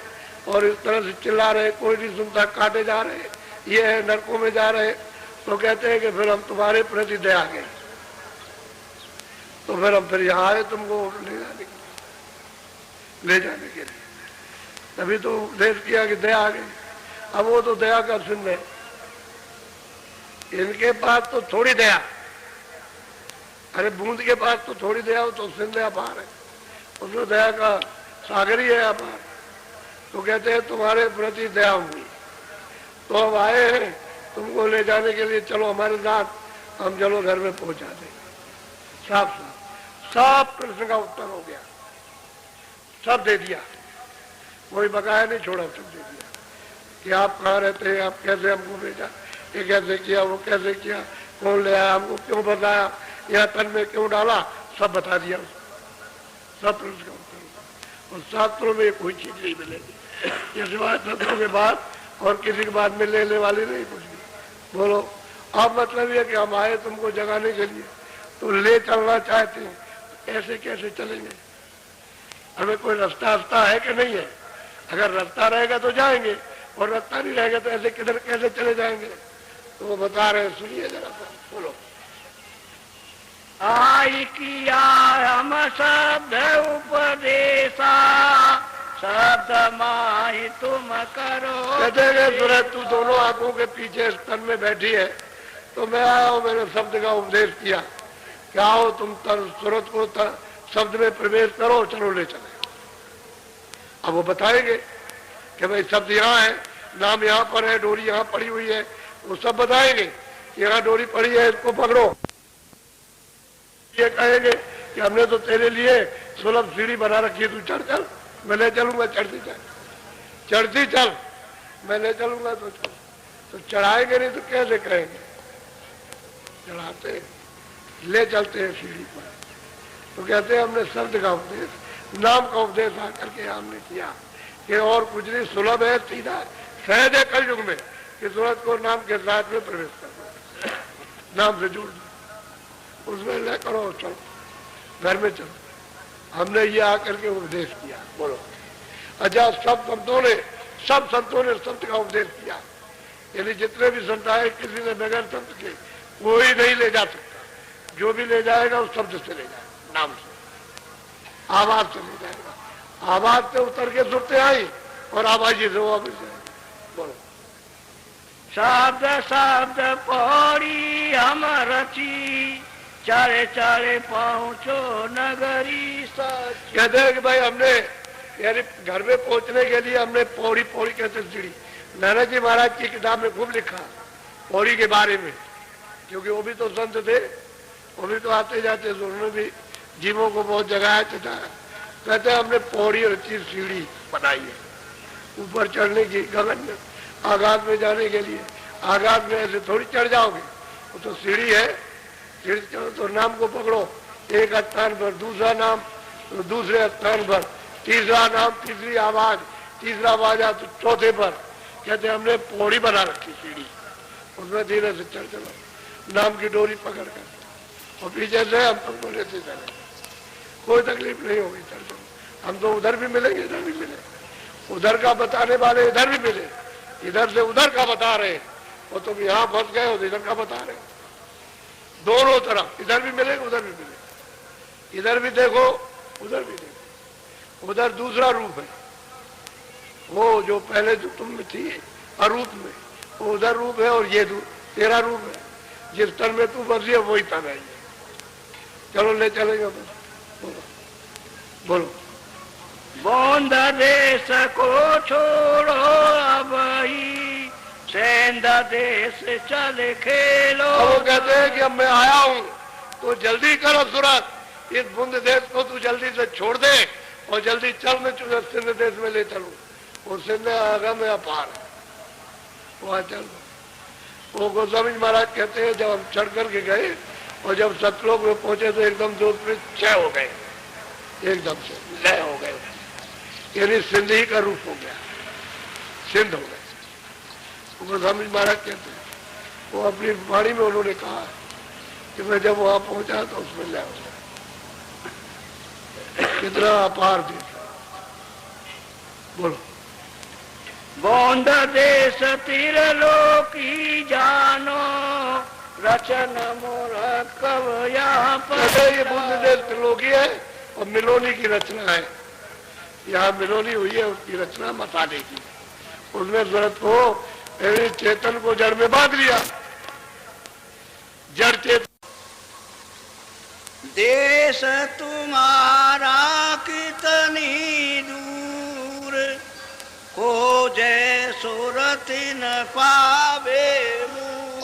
[SPEAKER 1] और इस तरह से चिल्ला रहे, कोई नहीं सुनता, काटे जा रहे, ये है नरकों में जा रहे, तो कहते हैं कि फिर हम तुम्हारे प्रति दया गए, तो फिर हम फिर यहाँ आए तुमको ले जाने के लिए, तभी तो उपदेश किया कि दया आ गई। अब वो तो दया का सिंध है, इनके पास तो थोड़ी दया, अरे बूंद के पास तो थोड़ी दया हो, तो सिंध अपार है, उसमें दया का सागर ही है अपार। तो कहते हैं तुम्हारे प्रति दया हुई, तो अब आए हैं तुमको ले जाने के लिए, चलो हमारे साथ, हम चलो घर में पहुंचा देंगे। साफ साफ सब प्रश्न का उत्तर हो गया, सब दे दिया, कोई बकाया नहीं छोड़ा, सब दे दिया कि आप कहाँ रहते हैं, आप कैसे हमको भेजा, ये कैसे किया, वो कैसे किया, कौन ले आया, हमको क्यों बताया, यहाँ तन में क्यों डाला, सब बता दिया, सब प्रश्न का उत्तर। और शास्त्रों में कोई चीज नहीं मिलेगी, ये सिवाय शास्त्रों के बाद और किसी के बाद में लेने वाली नहीं कुछ भी। बोलो, अब मतलब ये कि हम आए तुमको जगाने के लिए, तो ले चलना चाहते हैं, ऐसे कैसे चलेंगे, हमें कोई रास्ता है कि नहीं है, अगर रास्ता रहेगा तो जाएंगे, और रास्ता नहीं रहेगा तो ऐसे किधर कैसे चले जाएंगे। तो वो बता रहे, सुनिए जरा सा, बोलो।
[SPEAKER 2] आई किया हम शब्द उपदेशा, शब्द माही तुम करो।
[SPEAKER 1] कहते हैं सूरज तू दोनों आंखों के पीछे स्तन में बैठी है, तो मैं आया हूं, मैंने शब्द का उपदेश किया कि आओ तुम सूरत को शब्द में प्रवेश करो, चलो ले चले। अब वो बताएंगे कि भाई शब्द यहाँ है, नाम यहाँ पर है, डोरी यहाँ पड़ी हुई है, वो सब बताएंगे कि यहाँ डोरी पड़ी है, इसको पकड़ो। ये कहेंगे कि हमने तो तेरे लिए सुलभ सीढ़ी बना रखी है, तू चढ़ चल, मैं ले चलूंगा, चढ़ती चल, चढ़ती चल, मैं ले चलूंगा, तो चल। तो चढ़ाएंगे नहीं तो कैसे कहेंगे? चढ़ाते ले चलते हैं सीढ़ी पर। तो कहते हैं हमने शब्द का उपदेश, नाम का उपदेश आकर के हमने किया कि और कुछ नहीं, सुलभ है, सीधा सहज है कलयुग में कि सूरत को नाम के साथ में प्रवेश करना, नाम से जोड़ दो, उसमें ले करो, चलो घर में चलो। हमने ये आकर के उपदेश किया। बोलो। अच्छा, सब संतों ने शब्द का उपदेश किया, यानी जितने भी संत आए किसी ने बगैर शब्द के कोई नहीं ले जा सकता। जो भी ले जाएगा उस शब्द से ले जाएगा, नाम से, आवाज से ले जाएगा। आवाज से उतर के सुनते आई और आवाज से वो वापस जाएगा। बोलो।
[SPEAKER 2] शब्द शब्द पौड़ी हम रची, चारे चारे पहुंचो नगरी सच।
[SPEAKER 1] कहते हैं कि भाई हमने यानी घर में पहुंचने के लिए हमने पौड़ी पौड़ी कहते सीढ़ी, नाना जी महाराज की किताब में खूब लिखा पौड़ी के बारे में, क्योंकि वो भी तो संत थे, वो भी तो आते जाते, उन्होंने भी जीवों को बहुत जगाया था। कहते हैं हमने पौड़ी रची, सीढ़ी बनाई है ऊपर चढ़ने की, गगन में आकाश में जाने के लिए। आकाश में ऐसे थोड़ी चढ़ जाओगे, वो तो सीढ़ी है, सीढ़ी चढ़ो तो नाम को पकड़ो, एक स्थान पर दूसरा नाम, तो दूसरे स्थान पर तीसरा नाम, तीसरी आवाज, तीसरा बाजा तो चौथे पर। कहते हमने पौड़ी बना रखी सीढ़ी, उसमें धीरे से चढ़ चलो, नाम की डोरी पकड़ कर, और पीछे से हम तुमको लेते चले, कोई तकलीफ नहीं होगी, चल चलो। हम तो उधर भी मिलेंगे, इधर भी मिले, उधर का बताने वाले इधर भी मिले, इधर से उधर का बता रहे, और तुम यहाँ फंस गए हो इधर का बता रहे। दोनों तरफ इधर भी मिलेगा, उधर भी मिलेगा, इधर भी देखो, उधर भी देखो। उधर दूसरा रूप है, वो जो पहले जो तुम में थी अरूप में, वो उधर रूप है, और ये तेरा रूप है, जिस तन में तू बसी है वही तन है। चलो ले चलेंगे बस। बोलो। बोलो।
[SPEAKER 2] बोंद देश को छोड़ो अब ही, सेंध देश चले खेलो।
[SPEAKER 1] वो कहते हैं कि अब मैं आया हूँ तो जल्दी करो सूरत, इस बुंद देश को तू जल्दी से छोड़ दे और जल्दी चल, मैं तुझे सिंध देश में ले चलूँ। वो सिंध आगा में अपार है, वहाँ चल। वो गोस्वामी महाराज कहते हैं जब हम चढ़ करके गए और जब सतलोक में पहुंचे तो एकदम जोश में क्षय हो गए, एकदम से लय हो गए, यानी सिंध ही का रूप हो गया, सिंध हो गए। गोस्वामी महाराज कहते हैं, वो अपनी वाणी में उन्होंने कहा कि मैं जब वहां पहुंचा तो उसमें लय हो गया। कितना अपार देश। बोलो।
[SPEAKER 2] बोंद देश तिरलोकी जानो, रचन मोर कव यहाँ पर।
[SPEAKER 1] ये बुंद देश त्रिलोकी है और मिलोनी की रचना है, यहाँ मिलोनी हुई है, उसकी रचना मसाले की। उसमें जरूरत हो चेतन को जड़ में बांध लिया, जड़ चेतन।
[SPEAKER 2] देश तुम्हारा कितनी दूर, खोजे सूरत न पावे।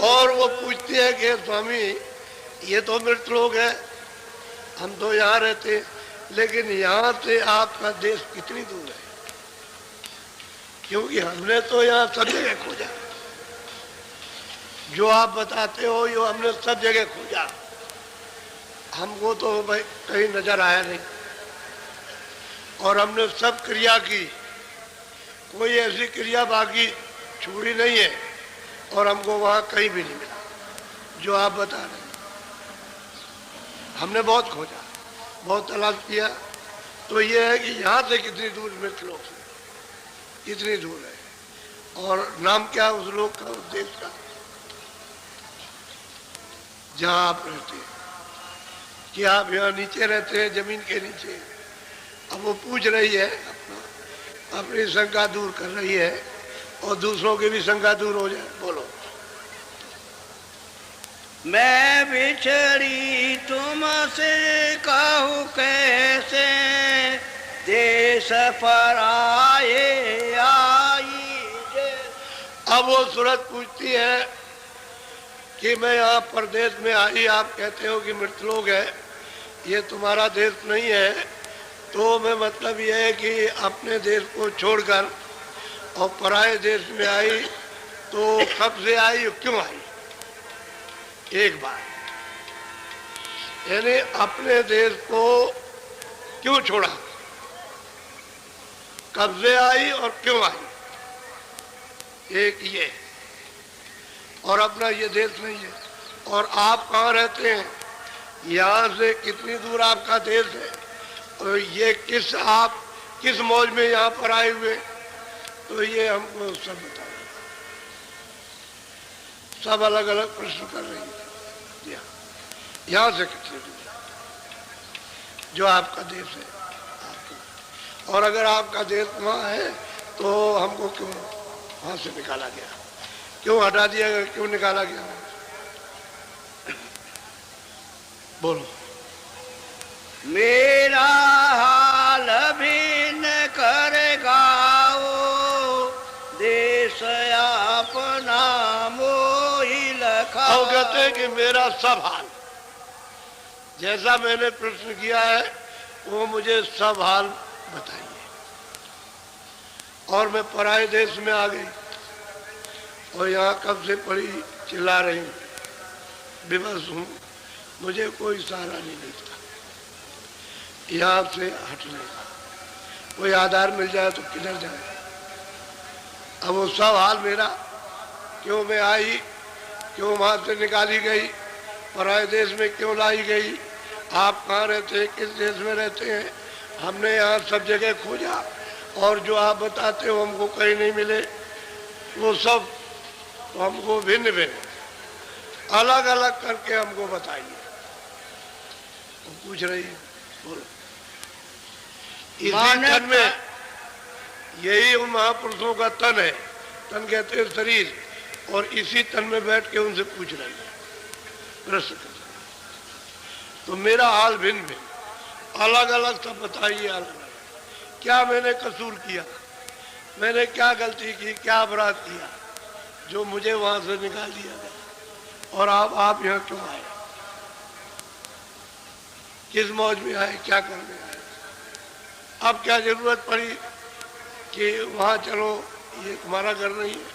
[SPEAKER 1] और वो पूछते हैं कि स्वामी ये तो मृत लोग है, हम तो यहाँ रहते, लेकिन यहाँ से आपका देश कितनी दूर है? क्योंकि हमने तो यहाँ सब जगह खोजा, जो आप बताते हो ये हमने सब जगह खोजा, हमको तो भाई कहीं नजर आया नहीं। और हमने सब क्रिया की, कोई ऐसी क्रिया बाकी छूटी नहीं है, और हमको वहाँ कहीं भी नहीं मिला जो आप बता रहे हैं। हमने बहुत खोजा, बहुत तलाश किया, तो ये है कि यहाँ से कितनी दूर मृत लोग से कितनी दूर है, और नाम क्या उस लोग का, उस देश का जहाँ आप रहते हैं, कि आप यहाँ नीचे रहते हैं, जमीन के नीचे। अब वो पूछ रही है, अपनी शंका दूर कर रही है, और दूसरों की भी शंका दूर हो जाए। बोलो।
[SPEAKER 2] मैं बिछड़ी तुमसे कहूँ कैसे, देश पर आए आई जे।
[SPEAKER 1] अब वो सूरत पूछती है कि मैं यहाँ परदेश में आई, आप कहते हो कि मृतलोक है, ये तुम्हारा देश नहीं है, तो मैं मतलब ये है कि अपने देश को छोड़कर और पराये देश में आई, तो कब से आई और क्यों आई? एक बार यानी अपने देश को क्यों छोड़ा, कब से आई और क्यों आई, एक ये। और अपना ये देश नहीं है। और आप कहाँ रहते हैं, यहाँ से कितनी दूर आपका देश है, और ये आप किस मौज में यहाँ पर आए हुए, तो ये हमको सब बताओ। सब अलग अलग प्रश्न कर रही है। यहाँ से कितनी दूर जो आपका देश है आपका। और अगर आपका देश वहाँ है तो हमको क्यों वहाँ से निकाला गया, क्यों हटा दिया गया, क्यों निकाला गया? बोलो।
[SPEAKER 2] मेरा हाल भिन्न कर गाओ, देश अपना मोहि लखाओ।
[SPEAKER 1] अब कहते हैं कि मेरा सब हाल, जैसा मैंने प्रश्न किया है वो मुझे सब हाल बताइए। और मैं पराये देश में आ गई और यहाँ कब से पड़ी चिल्ला रही हूँ, विवश हूँ, मुझे कोई सहारा नहीं मिलता यहाँ से हटने का। कोई आधार मिल जाए तो किधर जाए। अब वो सब हाल मेरा, क्यों मैं आई, क्यों वहाँ से निकाली गई, पराये देश में क्यों लाई गई, आप कहाँ रहते हैं, किस देश में रहते हैं, हमने यहाँ सब जगह खोजा और जो आप बताते हो हमको कहीं नहीं मिले, वो सब तो हमको भिन्न भिन्न अलग अलग करके हमको बताइए। वो पूछ रही है, बोलो। इसी तन में, यही उन महापुरुषों का तन है, तन कहते हैं शरीर, और इसी तन में बैठ के उनसे पूछ रही है, प्रश्न कर रही है। तो मेरा हाल भिन्न भिन्न, अलग अलग सब बताइए। अलग अलग क्या मैंने कसूर किया, मैंने क्या गलती की, क्या अपराध किया जो मुझे वहां से निकाल दिया गया, और आप यहाँ क्यों आए, किस मौज में आए, क्या करने आए? अब क्या जरूरत पड़ी कि वहां चलो, ये तुम्हारा घर नहीं है,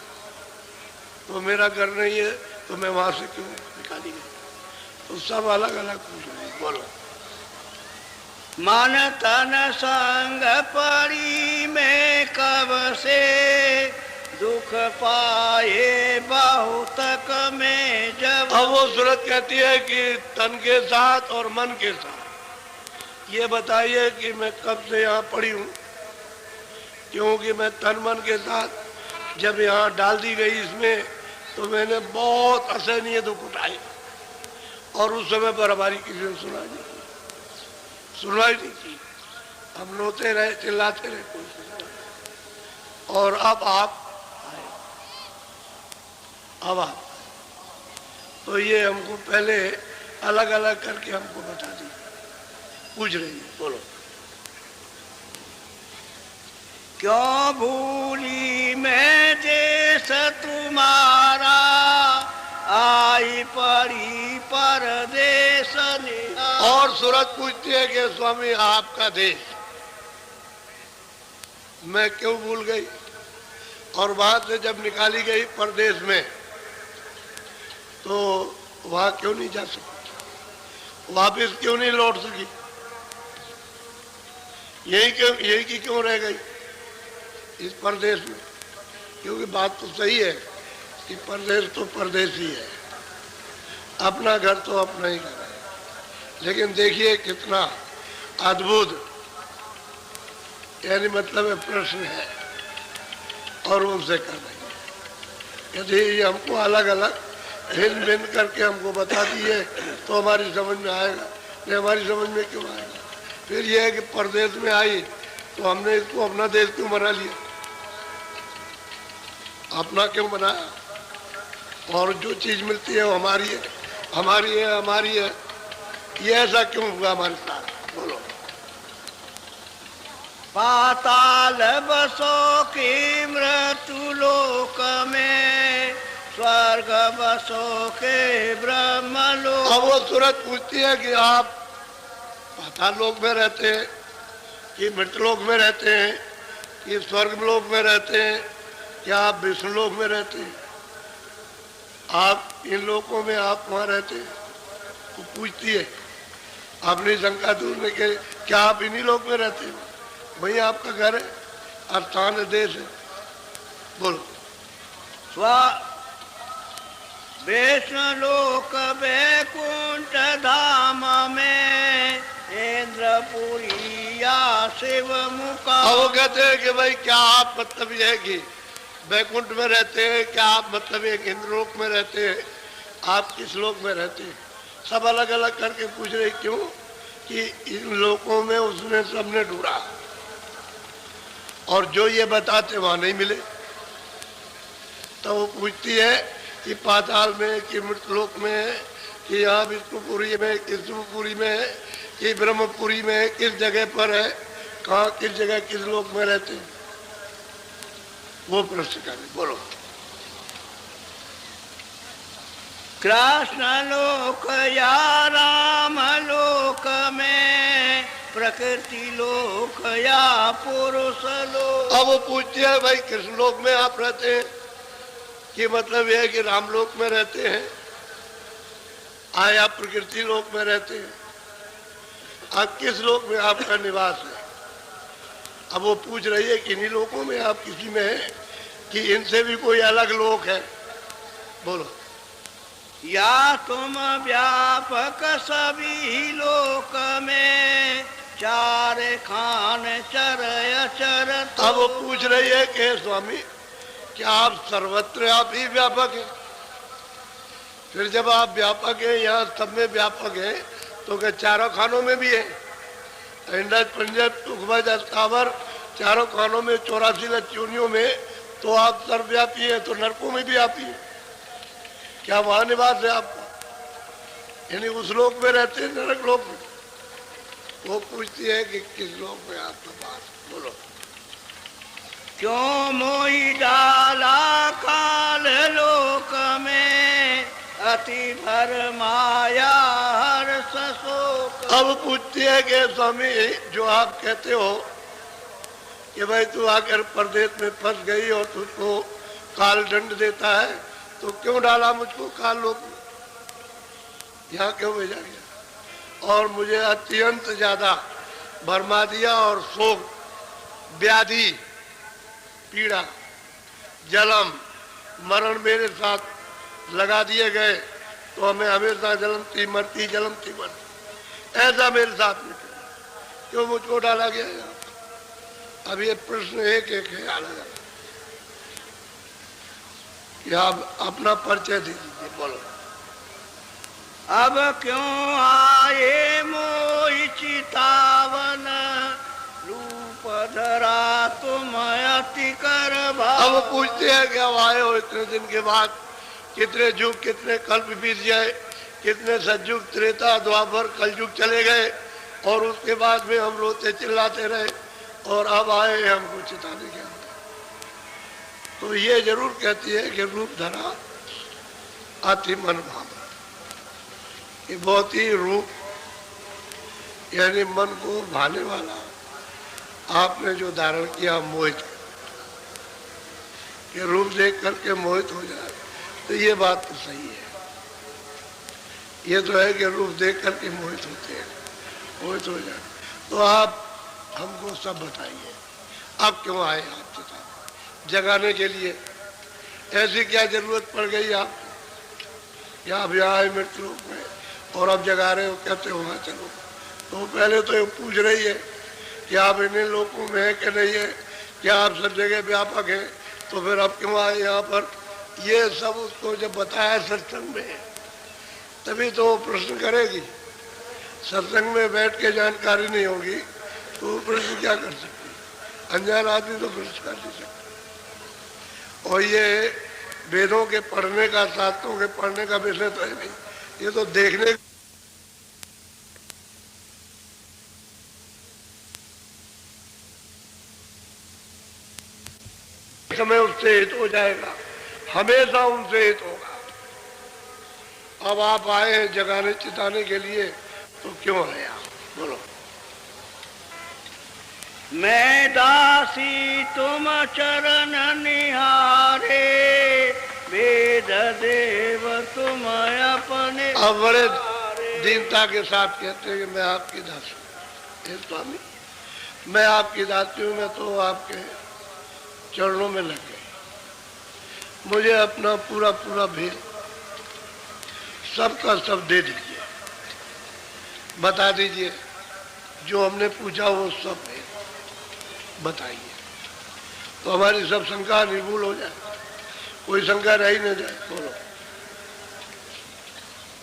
[SPEAKER 1] तो मेरा घर नहीं है, तो मैं वहां से क्यों निकाली गई? तो सब अलग अलग पूछ रहे हैं। बोलो।
[SPEAKER 2] मन तन संग पड़ी में कब से, दुख पाए बहुत में जब।
[SPEAKER 1] अब वो सूरत कहती है कि तन के साथ और मन के साथ, ये बताइए कि मैं कब से यहाँ पड़ी हूँ, क्योंकि मैं तन मन के साथ जब यहाँ डाल दी गई इसमें, तो मैंने बहुत असहनीय दुख उठाए, और उस समय बराबरी किसी ने सुनाई नहीं की, सुनाई नहीं की। हम रोते रहे, चिल्लाते रहे, कोई सुना। और अब आप आए, अब आप, तो ये हमको पहले अलग अलग करके हमको बता दी, पूछ रही है। बोलो।
[SPEAKER 2] क्यों भूली मैं देश तुम्हारा, आई पड़ी परदेश निहार।
[SPEAKER 1] और सूरत पूछती है कि स्वामी आपका देश मैं क्यों भूल गई, और वहां से जब निकाली गई परदेश में, तो वहां क्यों नहीं जा सकी, वापिस क्यों नहीं लौट सकी, यही की क्यों रह गई इस परदेश में? क्योंकि बात तो सही है कि परदेश तो परदेश ही है, अपना घर तो अपना ही घर है। लेकिन देखिए कितना अद्भुत, यानी मतलब है प्रश्न है, और उनसे कर रही है। यदि हमको अलग अलग भिन्न भिन्न करके हमको बता दिए तो हमारी समझ में आएगा, नहीं हमारी समझ में क्यों आएगा? फिर यह है कि परदेश में आई तो हमने इसको अपना देश क्यों बना लिया, अपना क्यों बनाया? और जो चीज मिलती है वो हमारी है, हमारी है, हमारी है, ये ऐसा क्यों हुआ हमारे साथ? बोलो।
[SPEAKER 2] पाताल बसो की मृत्यु लोक में, स्वर्ग बसो के ब्रह्म लोक।
[SPEAKER 1] अब वो सूरज पूछती है कि आप पाताल लोक में रहते हैं कि मृत्यु लोक में रहते हैं कि स्वर्ग लोक में रहते हैं, क्या आप विष्णु लोक में रहते हैं? आप इन लोकों में आप वहां रहते हैं? तो पूछती है अपनी शंका दूर में के क्या आप इन्हीं लोक में रहते हो? वही आपका घर है, स्थान है, देश है। बोलो।
[SPEAKER 2] विष्णु लोक वैकुंठ धाम में, इंद्रपुरी या शिव मुका।
[SPEAKER 1] वो कहते हैं कि भाई क्या आप मतलब ये है कि वैकुंठ में रहते हैं, क्या आप मतलब एक इंद्रलोक में रहते हैं, आप किस लोक में रहते हैं? सब अलग अलग करके पूछ रहे, क्यों कि इन लोकों में उसने सबने ढूंढा और जो ये बताते वहां नहीं मिले। तो वो पूछती है कि पाताल में कि मृतलोक में कि यहाँ विष्णुपुरी में, कृष्णपुरी में कि ब्रह्मपुरी में, किस जगह पर है, कहाँ किस जगह किस लोक में रहते हैं? वो प्रश्न करें। बोलो।
[SPEAKER 2] कृष्ण लोक या राम लोक में, प्रकृति लोक या पुरुष लोक।
[SPEAKER 1] अब वो पूछते हैं भाई कृष्ण लोक में आप रहते हैं कि मतलब यह है कि राम लोक में रहते हैं, आया प्रकृति लोक में रहते हैं, आप किस लोक में आपका निवास है? अब वो पूछ रही है कि इन्हीं लोकों में आप किसी में है कि इनसे भी कोई अलग लोक है? बोलो।
[SPEAKER 2] या तुम व्यापक सभी लोक में, चार खान चरय चर।
[SPEAKER 1] अब वो पूछ रही है कि स्वामी क्या आप सर्वत्र आप ही व्यापक हैं? फिर जब आप व्यापक हैं, यहाँ सब में व्यापक हैं, तो क्या चारों खानों में भी है? इंडस पंजब तुखबज अस्तावर चारों खानों में 84 लच्चूनियों में तो आप सर्वव्यापी है, तो नरकों में भी आप ही है। क्या वहां निवास है आपका? यानी उस लोक में रहते हैं, नरक लोक में? वो पूछती है कि किस लोक में आपका पास? बोलो।
[SPEAKER 2] क्यों मोहि डाला काल लोक में, अति भर माया हर्ष शोक।
[SPEAKER 1] अब पूछती है कि स्वामी जो आप कहते हो कि भाई तू आकर परदेश में फंस गई और तुझको काल दंड देता है, तो क्यों डाला मुझको काल लोक में? यहाँ क्यों भेजा गया और मुझे अत्यंत ज्यादा भरमा दिया और शोक, व्याधि, पीड़ा, जलम, मरण मेरे साथ लगा दिए गए, तो हमें हमेशा जलमती मरती जलमती मरती ऐसा मेरे साथ में क्यों मुझको डाला गया यहाँ? अब ये प्रश्न एक एक है अलग अलग। कि आप अपना परिचय दीजिए। बोलो।
[SPEAKER 2] अब क्यों आए मोहि चितावन, रूप धरा तुम अति कर भाव।
[SPEAKER 1] अब पूछते हैं कि अब आए हो इतने दिन के बाद, कितने युग कितने कल्प बीत जाए, कितने सतयुग त्रेता द्वापर कलयुग चले गए और उसके बाद में हम रोते चिल्लाते रहे और अब आए हमको चिताने के अंदर। तो ये जरूर कहती है कि रूप धरा अति मन भाव, ये बहुत ही रूप यानी मन को भाने वाला आपने जो धारण किया मोहित, कि रूप देख करके मोहित हो जाए, तो ये बात तो सही है। ये तो है कि रूप देख करके मोहित होते हैं, मोहित हो जाए। तो आप हमको सब बताइए, अब क्यों आए आप चिता जगाने के लिए? ऐसी क्या जरूरत पड़ गई आप या अब यहाँ आए मृत्यु लोक में और अब जगा रहे हो, कहते हो वहाँ चलो? तो पहले तो ये पूछ रही है कि आप इन्हीं लोगों में है कि नहीं है, क्या आप सब जगह व्यापक हैं, तो फिर अब क्यों आए यहाँ पर? ये सब उसको जब बताया सत्संग में तभी तो वो प्रश्न करेगी। सत्संग में बैठ के जानकारी नहीं होगी तो वो प्रश्न क्या कर सकती? अनजान आदमी तो प्रश्न कर नहीं सकता। और ये वेदों के पढ़ने का, शास्त्रों के पढ़ने का विषय तो है नहीं, ये तो देखने समय उससे हित हो जाएगा, हमेशा उनसे हित होगा। अब आप आए हैं जगाने चिताने के लिए, तो क्यों आए आप, बोलो।
[SPEAKER 2] मैं दासी तुम चरण निहारे, वेद देव तुम अपने।
[SPEAKER 1] अब बड़े दीनता के साथ कहते हैं कि मैं आपकी दासी हूँ। हे स्वामी, मैं आपकी दासी हूँ, मैं तो आपके चरणों में लग गई। मुझे अपना पूरा पूरा भेद सबका सब दे दीजिए, बता दीजिए। जो हमने पूछा वो सब भेद बताइए, तो हमारी सब शंका निर्मूल हो जाए, कोई शंका रह ही न जाए। बोलो।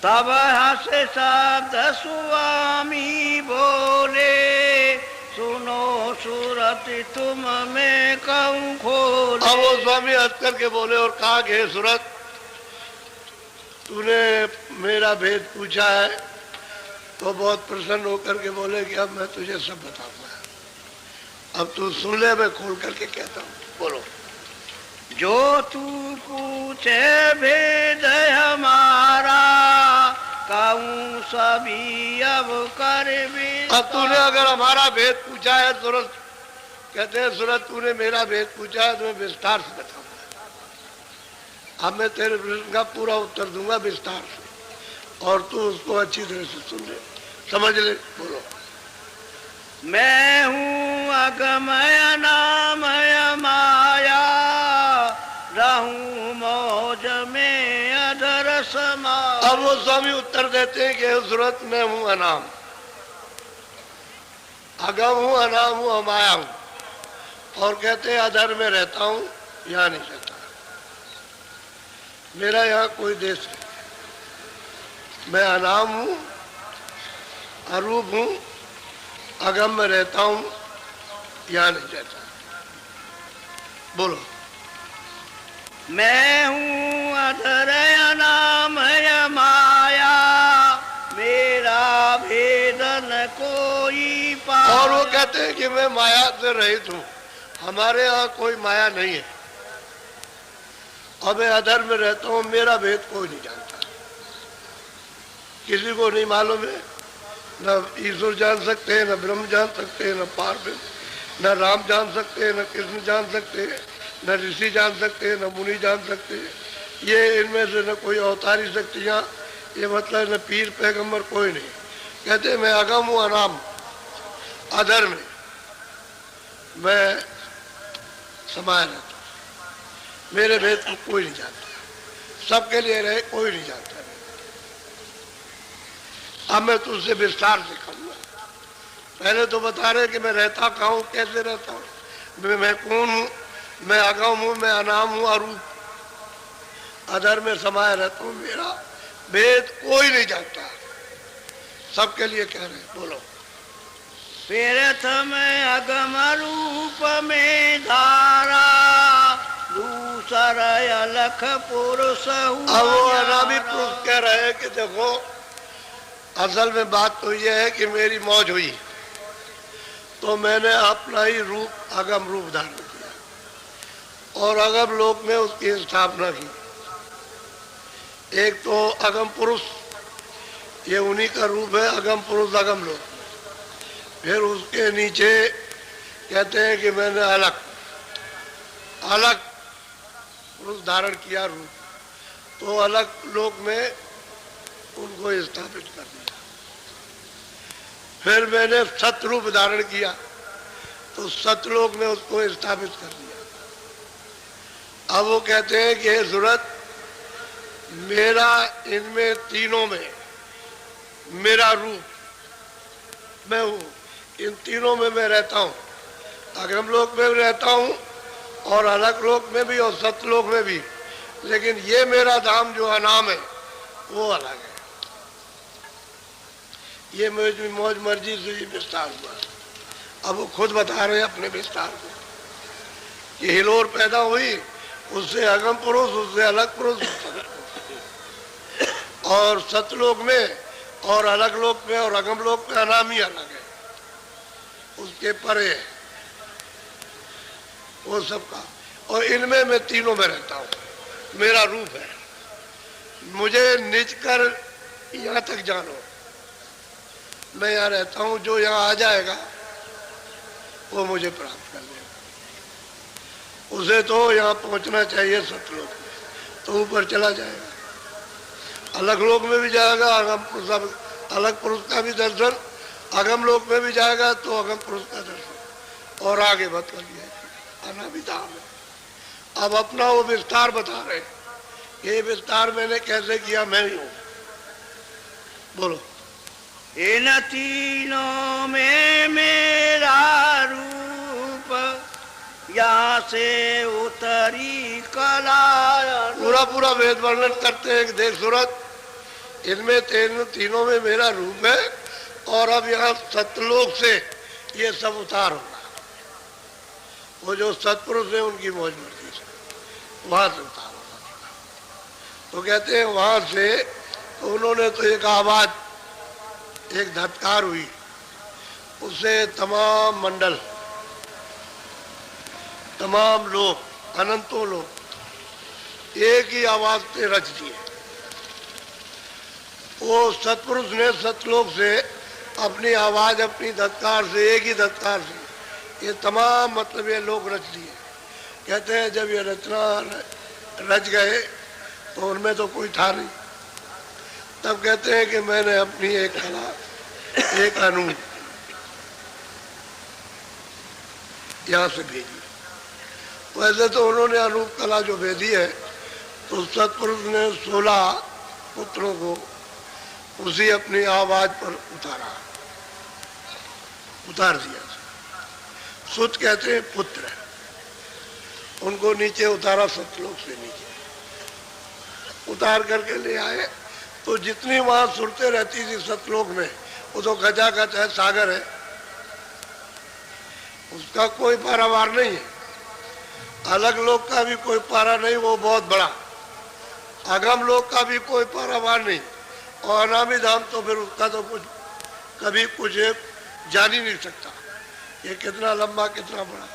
[SPEAKER 2] तब हंसे शब्द स्वामी बोले, सुनो सूरत तुम में कहूँ खोले।
[SPEAKER 1] अब वो स्वामी हंस करके बोले और कहा कि हे सूरत, तूने मेरा भेद पूछा है, तो बहुत प्रसन्न होकर के बोले कि अब मैं तुझे सब बताऊंगा। अब तू सुन ले, मैं खोल करके कहता हूँ। बोलो।
[SPEAKER 2] जो तू पूछे भेद हमारा, कहूँ सभी अब कर भी।
[SPEAKER 1] अब तूने अगर हमारा भेद पूछा है सूरत, कहते हैं सूरत तूने मेरा भेद पूछा है, तो मैं विस्तार से बताऊंगा। अब मैं तेरे प्रश्न का पूरा उत्तर दूंगा विस्तार से, और तू उसको अच्छी तरह से सुन ले, समझ ले। बोलो।
[SPEAKER 2] मैं हूँ अगमय नामय माया, रहूं मौज में अधर समा।
[SPEAKER 1] अब वो स्वामी उत्तर देते हैं कि सूरत मैं हूँ अनाम, अगम हूँ, अनाम हूँ, अमाया हूँ, और कहते हैं अधर में रहता हूँ, यहाँ नहीं रहता। मेरा यहाँ कोई देश नहीं। मैं अनाम हूँ, अरूप हूँ, अगम में रहता हूँ, यहाँ नहीं रहता। बोलो।
[SPEAKER 2] मैं हूँ अधर अनामय माया, मेरा भेद न कोई पाया।
[SPEAKER 1] और वो कहते हैं कि मैं माया से रहित हूँ, हमारे यहाँ कोई माया नहीं है, और मैं अधर में रहता हूँ, मेरा भेद कोई नहीं जानता, किसी को नहीं मालूम है। न ईश्वर जान सकते हैं, न ब्रह्म जान सकते हैं, न पार्वती, न राम जान सकते हैं, न कृष्ण जान सकते हैं, न ऋषि जान सकते हैं, न मुनि जान सकते हैं। ये इनमें से न कोई अवतारी शक्तियाँ, ये मतलब न पीर पैगंबर, कोई नहीं। कहते मैं अगम हूँ, अनाम, अधर में मैं समाया रहता हूँ, मेरे भेद को कोई नहीं जानता, सबके लिए रहे, कोई नहीं जानता। अब मैं तुझसे विस्तार से कहूँगा। पहले तो बता रहे कि मैं रहता कहाँ हूँ, कैसे रहता हूँ, मैं कौन हूँ। मैं अगम हूँ, मैं अनाम हूँ, अरूप, अधर में समाया रहता हूँ, मेरा भेद कोई नहीं जानता, सबके लिए कह रहे हैं। बोलो।
[SPEAKER 2] तीर्थ में अगम रूप में धारा, दूसर अलख पुरुष हुआ।
[SPEAKER 1] अब वो अनामी पुरुष कह रहे हैं कि देखो, असल में बात तो ये है कि मेरी मौज हुई, तो मैंने अपना ही रूप, अगम रूप धारण किया, और अगम लोक में उसकी स्थापना की। एक तो अगम पुरुष, ये उन्हीं का रूप है, अगम पुरुष अगम लोक। फिर उसके नीचे कहते हैं कि मैंने अलग अलग पुरुष धारण किया रूप, तो अलग लोक में उनको स्थापित कर दिया। फिर मैंने सतरूप धारण किया, तो सतलोक में उसको स्थापित कर दिया। अब वो कहते हैं कि हे सूरत, मेरा इनमें तीनों में मेरा रूप मैं हूँ, इन तीनों में मैं रहता हूँ, अगम लोक में भी रहता हूँ, और अलग लोक में भी, और सतलोक में भी। लेकिन ये मेरा धाम जो अनाम है वो अलग है। ये मेरी मौज मर्जी से ही विस्तार हुआ। अब वो खुद बता रहे हैं अपने विस्तार को कि हिलोर पैदा हुई, उससे अगम पुरुष, उससे अलग पुरुष, और सतलोक में और अलग लोक में और अगम लोक में अनामी अलग है, उसके परे है वो सबका। और इनमें मैं तीनों में रहता हूँ, मेरा रूप है। मुझे निज कर यहाँ तक जानो, मैं यहाँ रहता हूँ, जो यहाँ आ जाएगा वो मुझे प्राप्त कर लेगा। उसे तो यहाँ पहुँचना चाहिए सतलोक में, तो ऊपर चला जाएगा। अलग लोक में भी जाएगा, अगम पुरुष, अलग पुरुष का भी दर्शन, अगम लोक में भी जाएगा तो अगम पुरुष का दर्शन, और आगे बता दिया अनाभिधाम है। अब अपना वो विस्तार बता रहे, ये विस्तार मैंने कैसे किया, मैं ही हूँ। बोलो।
[SPEAKER 2] इन तीनों में मेरा रूप, यहाँ से उतरी कला।
[SPEAKER 1] पूरा पूरा वेद वर्णन करते हैं कि देख सूरत, इनमें तीनों में मेरा रूप है, और अब यहाँ सतलोक से ये सब उतार होगा। वो जो सत्पुरुष है उनकी मौज मर्जी से वहां से उतार होगा। तो कहते हैं वहां से तो उन्होंने तो एक आवाज, एक धत्कार हुई, उससे तमाम मंडल, तमाम लोग, अनंतों लोग एक ही आवाज से रच दिए। वो सत्पुरुष ने सतलोक से अपनी आवाज, अपनी धत्कार से, एक ही धत्कार से ये तमाम मतलब ये लोग रच दिए। कहते हैं जब ये रचना रच गए तो उनमें तो कोई था नहीं। तब कहते हैं कि मैंने अपनी एक कला, एक अनूप यहाँ से भेजी। वैसे तो उन्होंने अनूप कला जो भेजी है, तो सतपुरुष ने 16 पुत्रों को उसी अपनी आवाज पर उतार दिया। सुत कहते हैं पुत्र, उनको नीचे उतारा, सतलोक से नीचे उतार करके ले आए। तो जितनी वहां सुरतें रहती थी सतलोक में, वो तो गजागज है, सागर है, उसका कोई पारावार नहीं है। अलग लोक का भी कोई पारा नहीं, वो बहुत बड़ा। अगम लोक का भी कोई पारावार नहीं, और अनामी धाम तो फिर उसका तो कुछ कभी कुछ जान ही नहीं सकता, ये कितना लंबा, कितना बड़ा।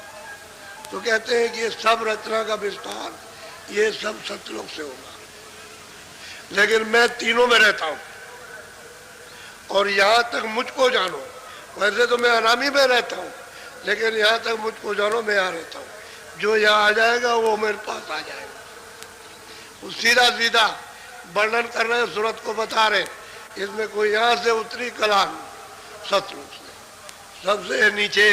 [SPEAKER 1] तो कहते हैं कि ये सब रचना का विस्तार, ये सब सतलोक से होगा। लेकिन मैं तीनों में रहता हूं, और यहां तक मुझको जानो। वैसे तो मैं अनामी में रहता हूं, लेकिन यहां तक मुझको जानो, मैं यहाँ रहता हूं। जो यहाँ आ जाएगा वो मेरे पास आ जाएगा। वो सीधा सीधा वर्णन कर रहे, सूरत को बता रहे, इसमें कोई यहाँ से उतरी कला सतलोक से, सबसे नीचे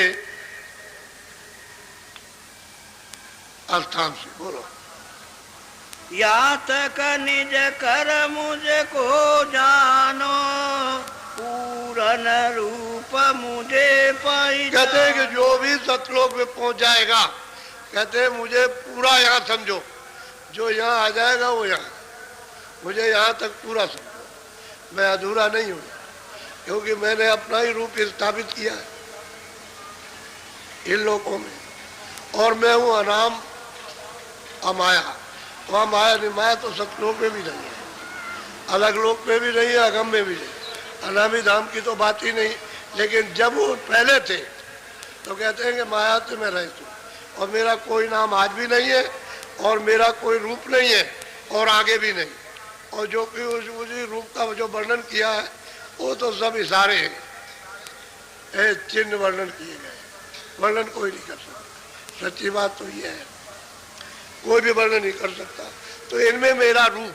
[SPEAKER 1] स्थान से। बोलो।
[SPEAKER 2] या तक निज कर मुझको जानो, पूरन रूप मुझे पाई।
[SPEAKER 1] कहते हैं कि जो भी सतलोक में पहुंच जाएगा, कहते हैं मुझे पूरा यहाँ समझो। जो यहाँ आ जाएगा वो यहाँ, मुझे यहाँ तक पूरा समझो। मैं अधूरा नहीं हूँ, क्योंकि मैंने अपना ही रूप स्थापित किया है इन लोगों में। और मैं हूँ अनाम अमाया। वहाँ माया नहीं, माया तो सतलोक में भी नहीं है, अलग लोक में भी नहीं है, अगम में भी नहीं। अनामी धाम की तो बात ही नहीं। लेकिन जब वो पहले थे तो कहते हैं कि माया से मैं रहता हूँ, और मेरा कोई नाम आज भी नहीं है, और मेरा कोई रूप नहीं है, और आगे भी नहीं। और जो कि उसी रूप का जो वर्णन किया है वो तो सब इशारे हैं, चिन्ह वर्णन किए गए, वर्णन कोई नहीं कर सकता। सच्ची बात तो ये है, कोई भी वर्णन नहीं कर सकता। तो इनमें मेरा रूप,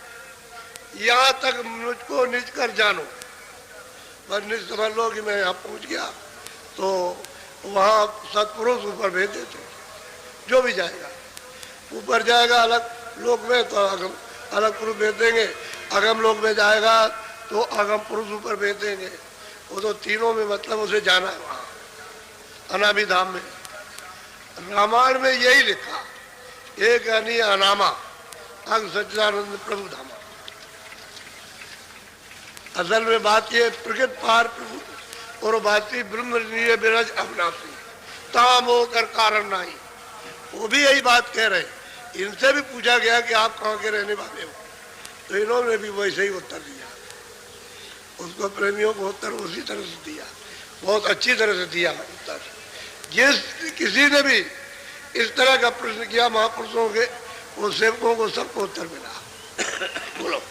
[SPEAKER 1] यहाँ तक मुझको निज कर जानो। बस निज समझ लो कि मैं यहाँ पहुँच गया, तो वहाँ सत्पुरुष ऊपर भेज देते। जो भी जाएगा ऊपर जाएगा अलग लोक में तो अगम अलग पुरुष भेज देंगे, अगम लोक में जाएगा तो अगम पुरुष ऊपर भेज देंगे। वो तो तीनों में मतलब उसे जाना है वहाँ अनामी धाम में। रामायण में यही लिखा, एक यानी अनामा अंग सच्चिदानंद प्रभु धामा। असल में बात ये प्रकृत पार प्रभु और बाती ब्रह्म बिरज अविनाशी ताम होकर कारण नहीं। वो भी यही बात कह रहे। इनसे भी पूछा गया कि आप कहाँ के रहने वाले हो, तो इन्होंने भी वैसे ही उत्तर दिया। उसको प्रेमियों को उत्तर उसी तरह से दिया, बहुत अच्छी तरह से दिया उत्तर। जिस किसी ने भी इस तरह का प्रश्न किया महापुरुषों के, वो सेवकों को सबको उत्तर मिला। बोलो।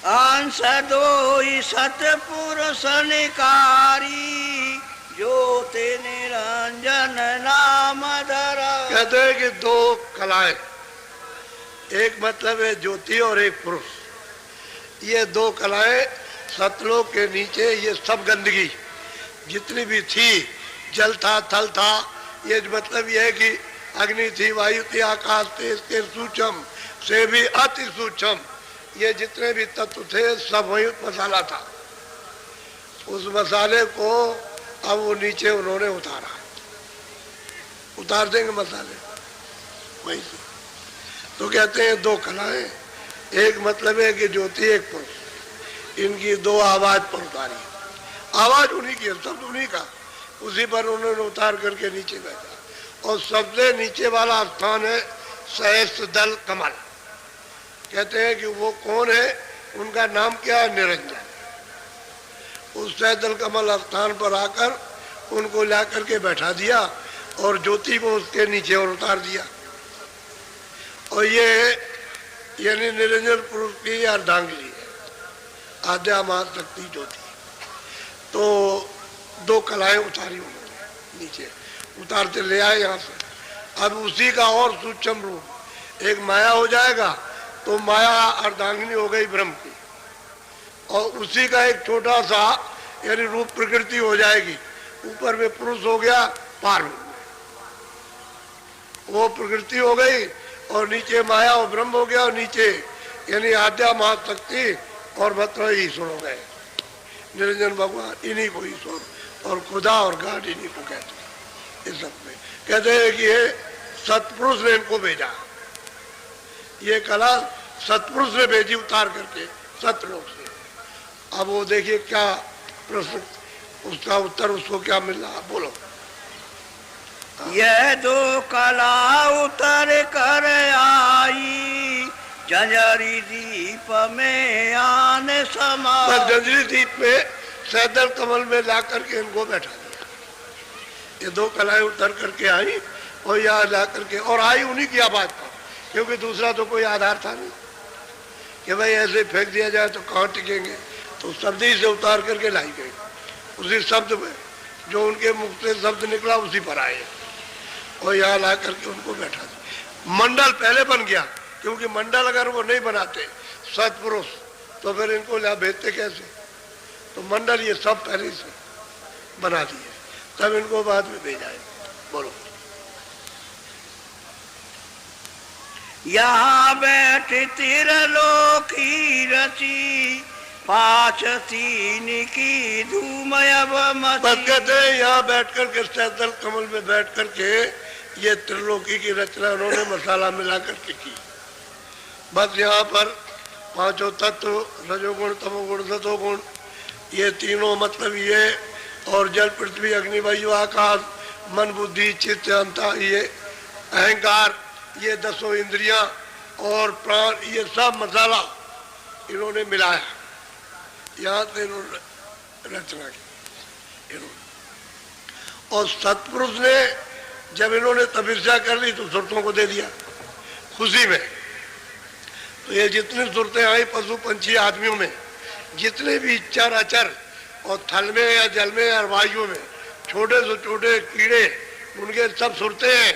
[SPEAKER 2] अंश दोई सतपुरुष निकारी, ज्योति निरंजन नाम धरा।
[SPEAKER 1] कहते हैं कि दो कलाएं, एक मतलब है ज्योति और एक पुरुष। ये दो कलाएं सतलोक के नीचे, ये सब गंदगी जितनी भी थी, जल था, थल था, ये मतलब ये है कि अग्नि थी, वायु थी, आकाश थे, इसके सूक्ष्म से भी अति सूक्ष्म, ये जितने भी तत्व थे सब वही मसाला था। उस मसाले को अब वो नीचे उन्होंने उतारा, उतार देंगे मसाले वही से। तो कहते हैं दो कलाएं, एक मतलब है कि ज्योति, एक पुरुष, इनकी दो आवाज पर उतारी। आवाज उन्हीं की है, शब्द उन्हीं का, उसी पर उन्होंने उतार करके नीचे बैठा। और सबसे नीचे वाला स्थान है सहस्त्र दल कमल। कहते हैं कि वो कौन है, उनका नाम क्या है, निरंजन। उस सहस्त्र दल कमल स्थान पर आकर उनको ला करके बैठा दिया और ज्योति को उसके नीचे और उतार दिया। और ये यानी निरंजन पुरुष की अर्धांगिनी है, आद्या महाशक्ति ज्योति। तो दो कलाएं उतारी उन्होंने नीचे, उतारते ले आए यहाँ से। अब उसी का और सूक्ष्म रूप एक माया हो जाएगा, तो माया अर्धांगिनी हो गई ब्रह्म की, और उसी का एक छोटा सा यानी रूप प्रकृति हो जाएगी, ऊपर में पुरुष हो गया, पार में वो प्रकृति हो गई, और नीचे माया और ब्रह्म हो गया, और नीचे यानी आद्या महाशक्ति और मतलब ईश्वर हो गए, निरंजन भगवान। इन्हीं को ईश्वर और खुदा और गाड इन्हीं को कहते हैं। इस सब में कहते हैं कि ये सतपुरुष ने इनको भेजा, ये कला सतपुरुष ने भेजी उतार करके सतलोक से। अब वो देखिए क्या प्रश्न, उसका उत्तर उसको क्या मिल रहा, बोलो।
[SPEAKER 2] यह दो कला उतर कर आई, जंजरी दीप में आने समा।
[SPEAKER 1] जंजरी दीप में सैदल कमल में ला करके इनको बैठा दिया। ये दो कलाएं उतर करके आई और यहाँ ला करके, और आई उन्हीं की आवाज पर, क्योंकि दूसरा तो कोई आधार था नहीं कि भाई ऐसे फेंक दिया जाए तो कहाँ टिकेंगे। तो शब्द ही से उतार करके लाई गई, उसी शब्द में जो उनके मुख से शब्द निकला उसी पर आए और यहाँ ला करके उनको बैठा दिया। मंडल पहले बन गया, क्योंकि मंडल अगर वो नहीं बनाते सतपुरुष तो फिर इनको ला भेजते कैसे। तो मंडल ये सब पहले से बना दिए, तब इनको बाद में भेजा है। बोलो।
[SPEAKER 2] यहाँ बैठ तिरलोकी रची, पाँच तीन की धूम अब मची।
[SPEAKER 1] कहते हैं यहाँ बैठ करके सैदल कमल में बैठ करके ये त्रिलोकी की रचना उन्होंने मसाला मिला करके की। बस यहाँ पर पांचों तत्व, रजोगुण, तमोगुण, सतोगुण, ये तीनों मतलब ये, और जल, पृथ्वी, अग्नि, वायु, आकाश, मन, बुद्धि, चित्त, अंता, ये अहंकार, ये दसों इंद्रियां और प्राण, ये सब मसाला इन्होंने मिलाया। यहाँ से इन्होंने रचना की इन्होंने। और सतपुरुष ने जब इन्होंने तपस्या कर ली तो सुरतों को दे दिया खुशी में। तो ये जितनी सुरतें आई पशु पंछी आदमियों में, जितने भी चर अचर और थल में या जल में या वायु में छोटे से छोटे कीड़े, उनके सब सुरतें हैं,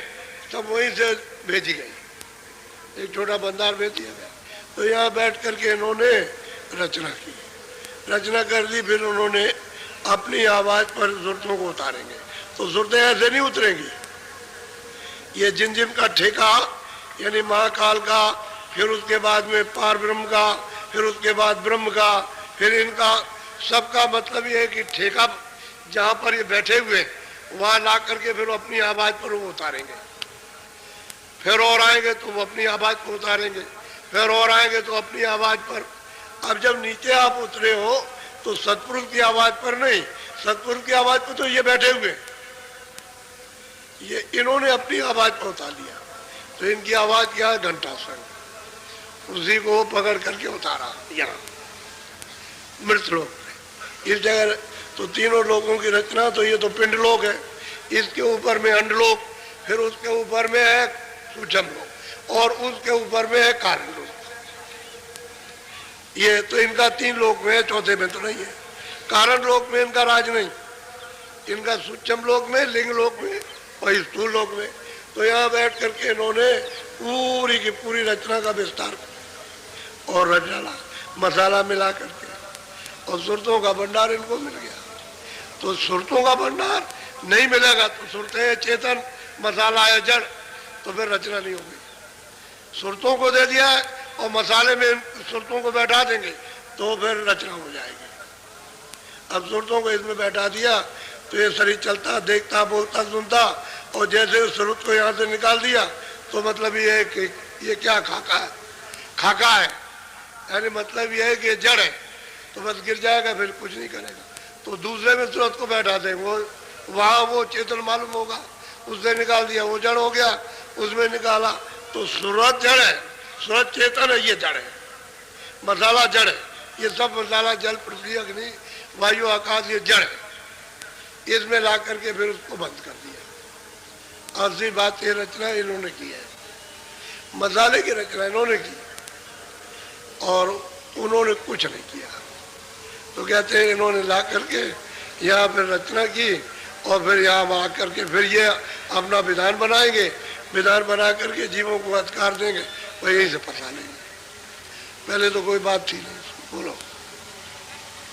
[SPEAKER 1] सब वहीं से भेजी गई, एक छोटा बंदार भेज दिया गया। तो यहाँ बैठ करके इन्होंने रचना की, रचना कर दी। फिर उन्होंने अपनी आवाज पर सुरतों को उतारेंगे, तो सुरतें ऐसे नहीं उतरेंगी। ये जिन जिन का ठेका यानी महाकाल का, फिर उसके बाद में पार ब्रह्म का, फिर उसके बाद ब्रह्म का, फिर इनका सबका मतलब ये है कि ठेका जहाँ पर ये बैठे हुए वहाँ ला करके फिर अपनी आवाज पर वो उतारेंगे। फिर और आएंगे तो वो अपनी आवाज पर उतारेंगे, फिर और आएंगे तो अपनी आवाज पर। अब जब नीचे आप उतरे हो तो सतपुरुष की आवाज पर नहीं, सतपुरुष की आवाज पर तो ये बैठे हुए, ये इन्होंने अपनी आवाज पर उतार लिया। तो इनकी आवाज क्या है, घंटा संग, उसी को पकड़ करके उतारा यहाँ। मृत लोक में। इस जगह तो तीनों लोगों की रचना, तो ये तो पिंड लोक है, इसके ऊपर में अंडलोक, फिर उसके ऊपर में है सूक्ष्म लोक, और उसके ऊपर में है कारण लोक। ये तो इनका 3 लोक में है, चौथे में तो नहीं है। कारण लोक में इनका राज नहीं, इनका सूक्ष्म लोक में, लिंग लोक में और स्थूल लोक में। तो यहाँ बैठ करके इन्होंने पूरी की पूरी रचना का विस्तार और रच डाला, मसाला मिला करके, और सुरतों का भंडार इनको मिल गया। तो सुरतों का भंडार नहीं मिलेगा तो सुरतें चेतन, मसाला है जड़, तो फिर रचना नहीं होगी। सुरतों को दे दिया और मसाले में सुरतों को बैठा देंगे तो फिर रचना हो जाएगी। अब सुरतों को इसमें बैठा दिया तो ये शरीर चलता, देखता, बोलता, सुनता, और जैसे उस सुरत को यहाँ से निकाल दिया तो मतलब ये है कि ये क्या खाका है, खाका है, यानी मतलब ये है कि जड़ है, तो बस गिर जाएगा, फिर कुछ नहीं करेगा। तो दूसरे में सूरत को बैठा दें, वो वहाँ वो चेतन मालूम होगा, उससे निकाल दिया, वो जड़ हो गया, उसमें निकाला, तो सूरत जड़ है, सूरत चेतन है, ये जड़ है, मसाला जड़ है, ये सब मसाला जल, पृथ्वी, अग्नि, वायु, आकाश, ये जड़ है। इसमें ला करके फिर उसको बंद कर दिया। असली बात ये रचना इन्होंने की है, मसाले की रचना इन्होंने की, और उन्होंने कुछ नहीं किया। तो कहते हैं इन्होंने ला करके यहाँ फिर रचना की, और फिर यहाँ आ करके फिर ये अपना विधान बनाएंगे, विधान बना करके जीवों को अधिकार देंगे, और यहीं से फंसा लेंगे। पहले तो कोई बात थी नहीं, बोलो।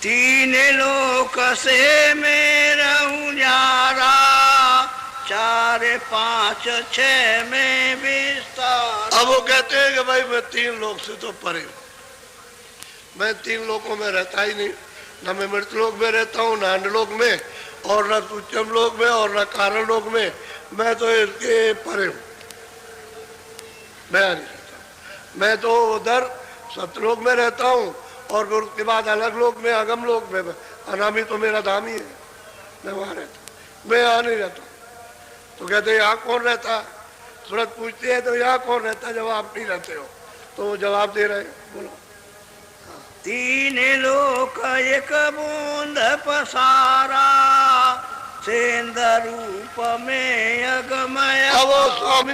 [SPEAKER 2] 3 लोक से मैं रहूं न्यारा, 4 5 6 में विस्तार।
[SPEAKER 1] अब वो कहते हैं कि भाई मैं 3 लोक से तो परे हूँ, मैं 3 लोकों में रहता ही नहीं, न मैं मृत लोक में रहता हूँ, न अंडलोक में, और न सूक्ष्म लोक में, और न कारण लोक में, मैं तो इसके परे हूँ, मैं नहीं रहता। मैं तो उधर सतलोक में रहता हूँ, और फिर उसके बाद अलग लोक में, अगम लोक में, अनामी तो मेरा धाम ही है, मैं वहाँ रहता हूँ, मैं यहाँ नहीं रहता। तो कहते यहाँ कौन रहता, सूरत पूछते हैं तो यहाँ कौन रहता, जब आप नहीं रहते हो, तो वो जवाब दे रहे हैं, बोलो।
[SPEAKER 2] 3 लोक एक बूंद पसारा, सेंध रूप में अगमय।
[SPEAKER 1] अब वो स्वामी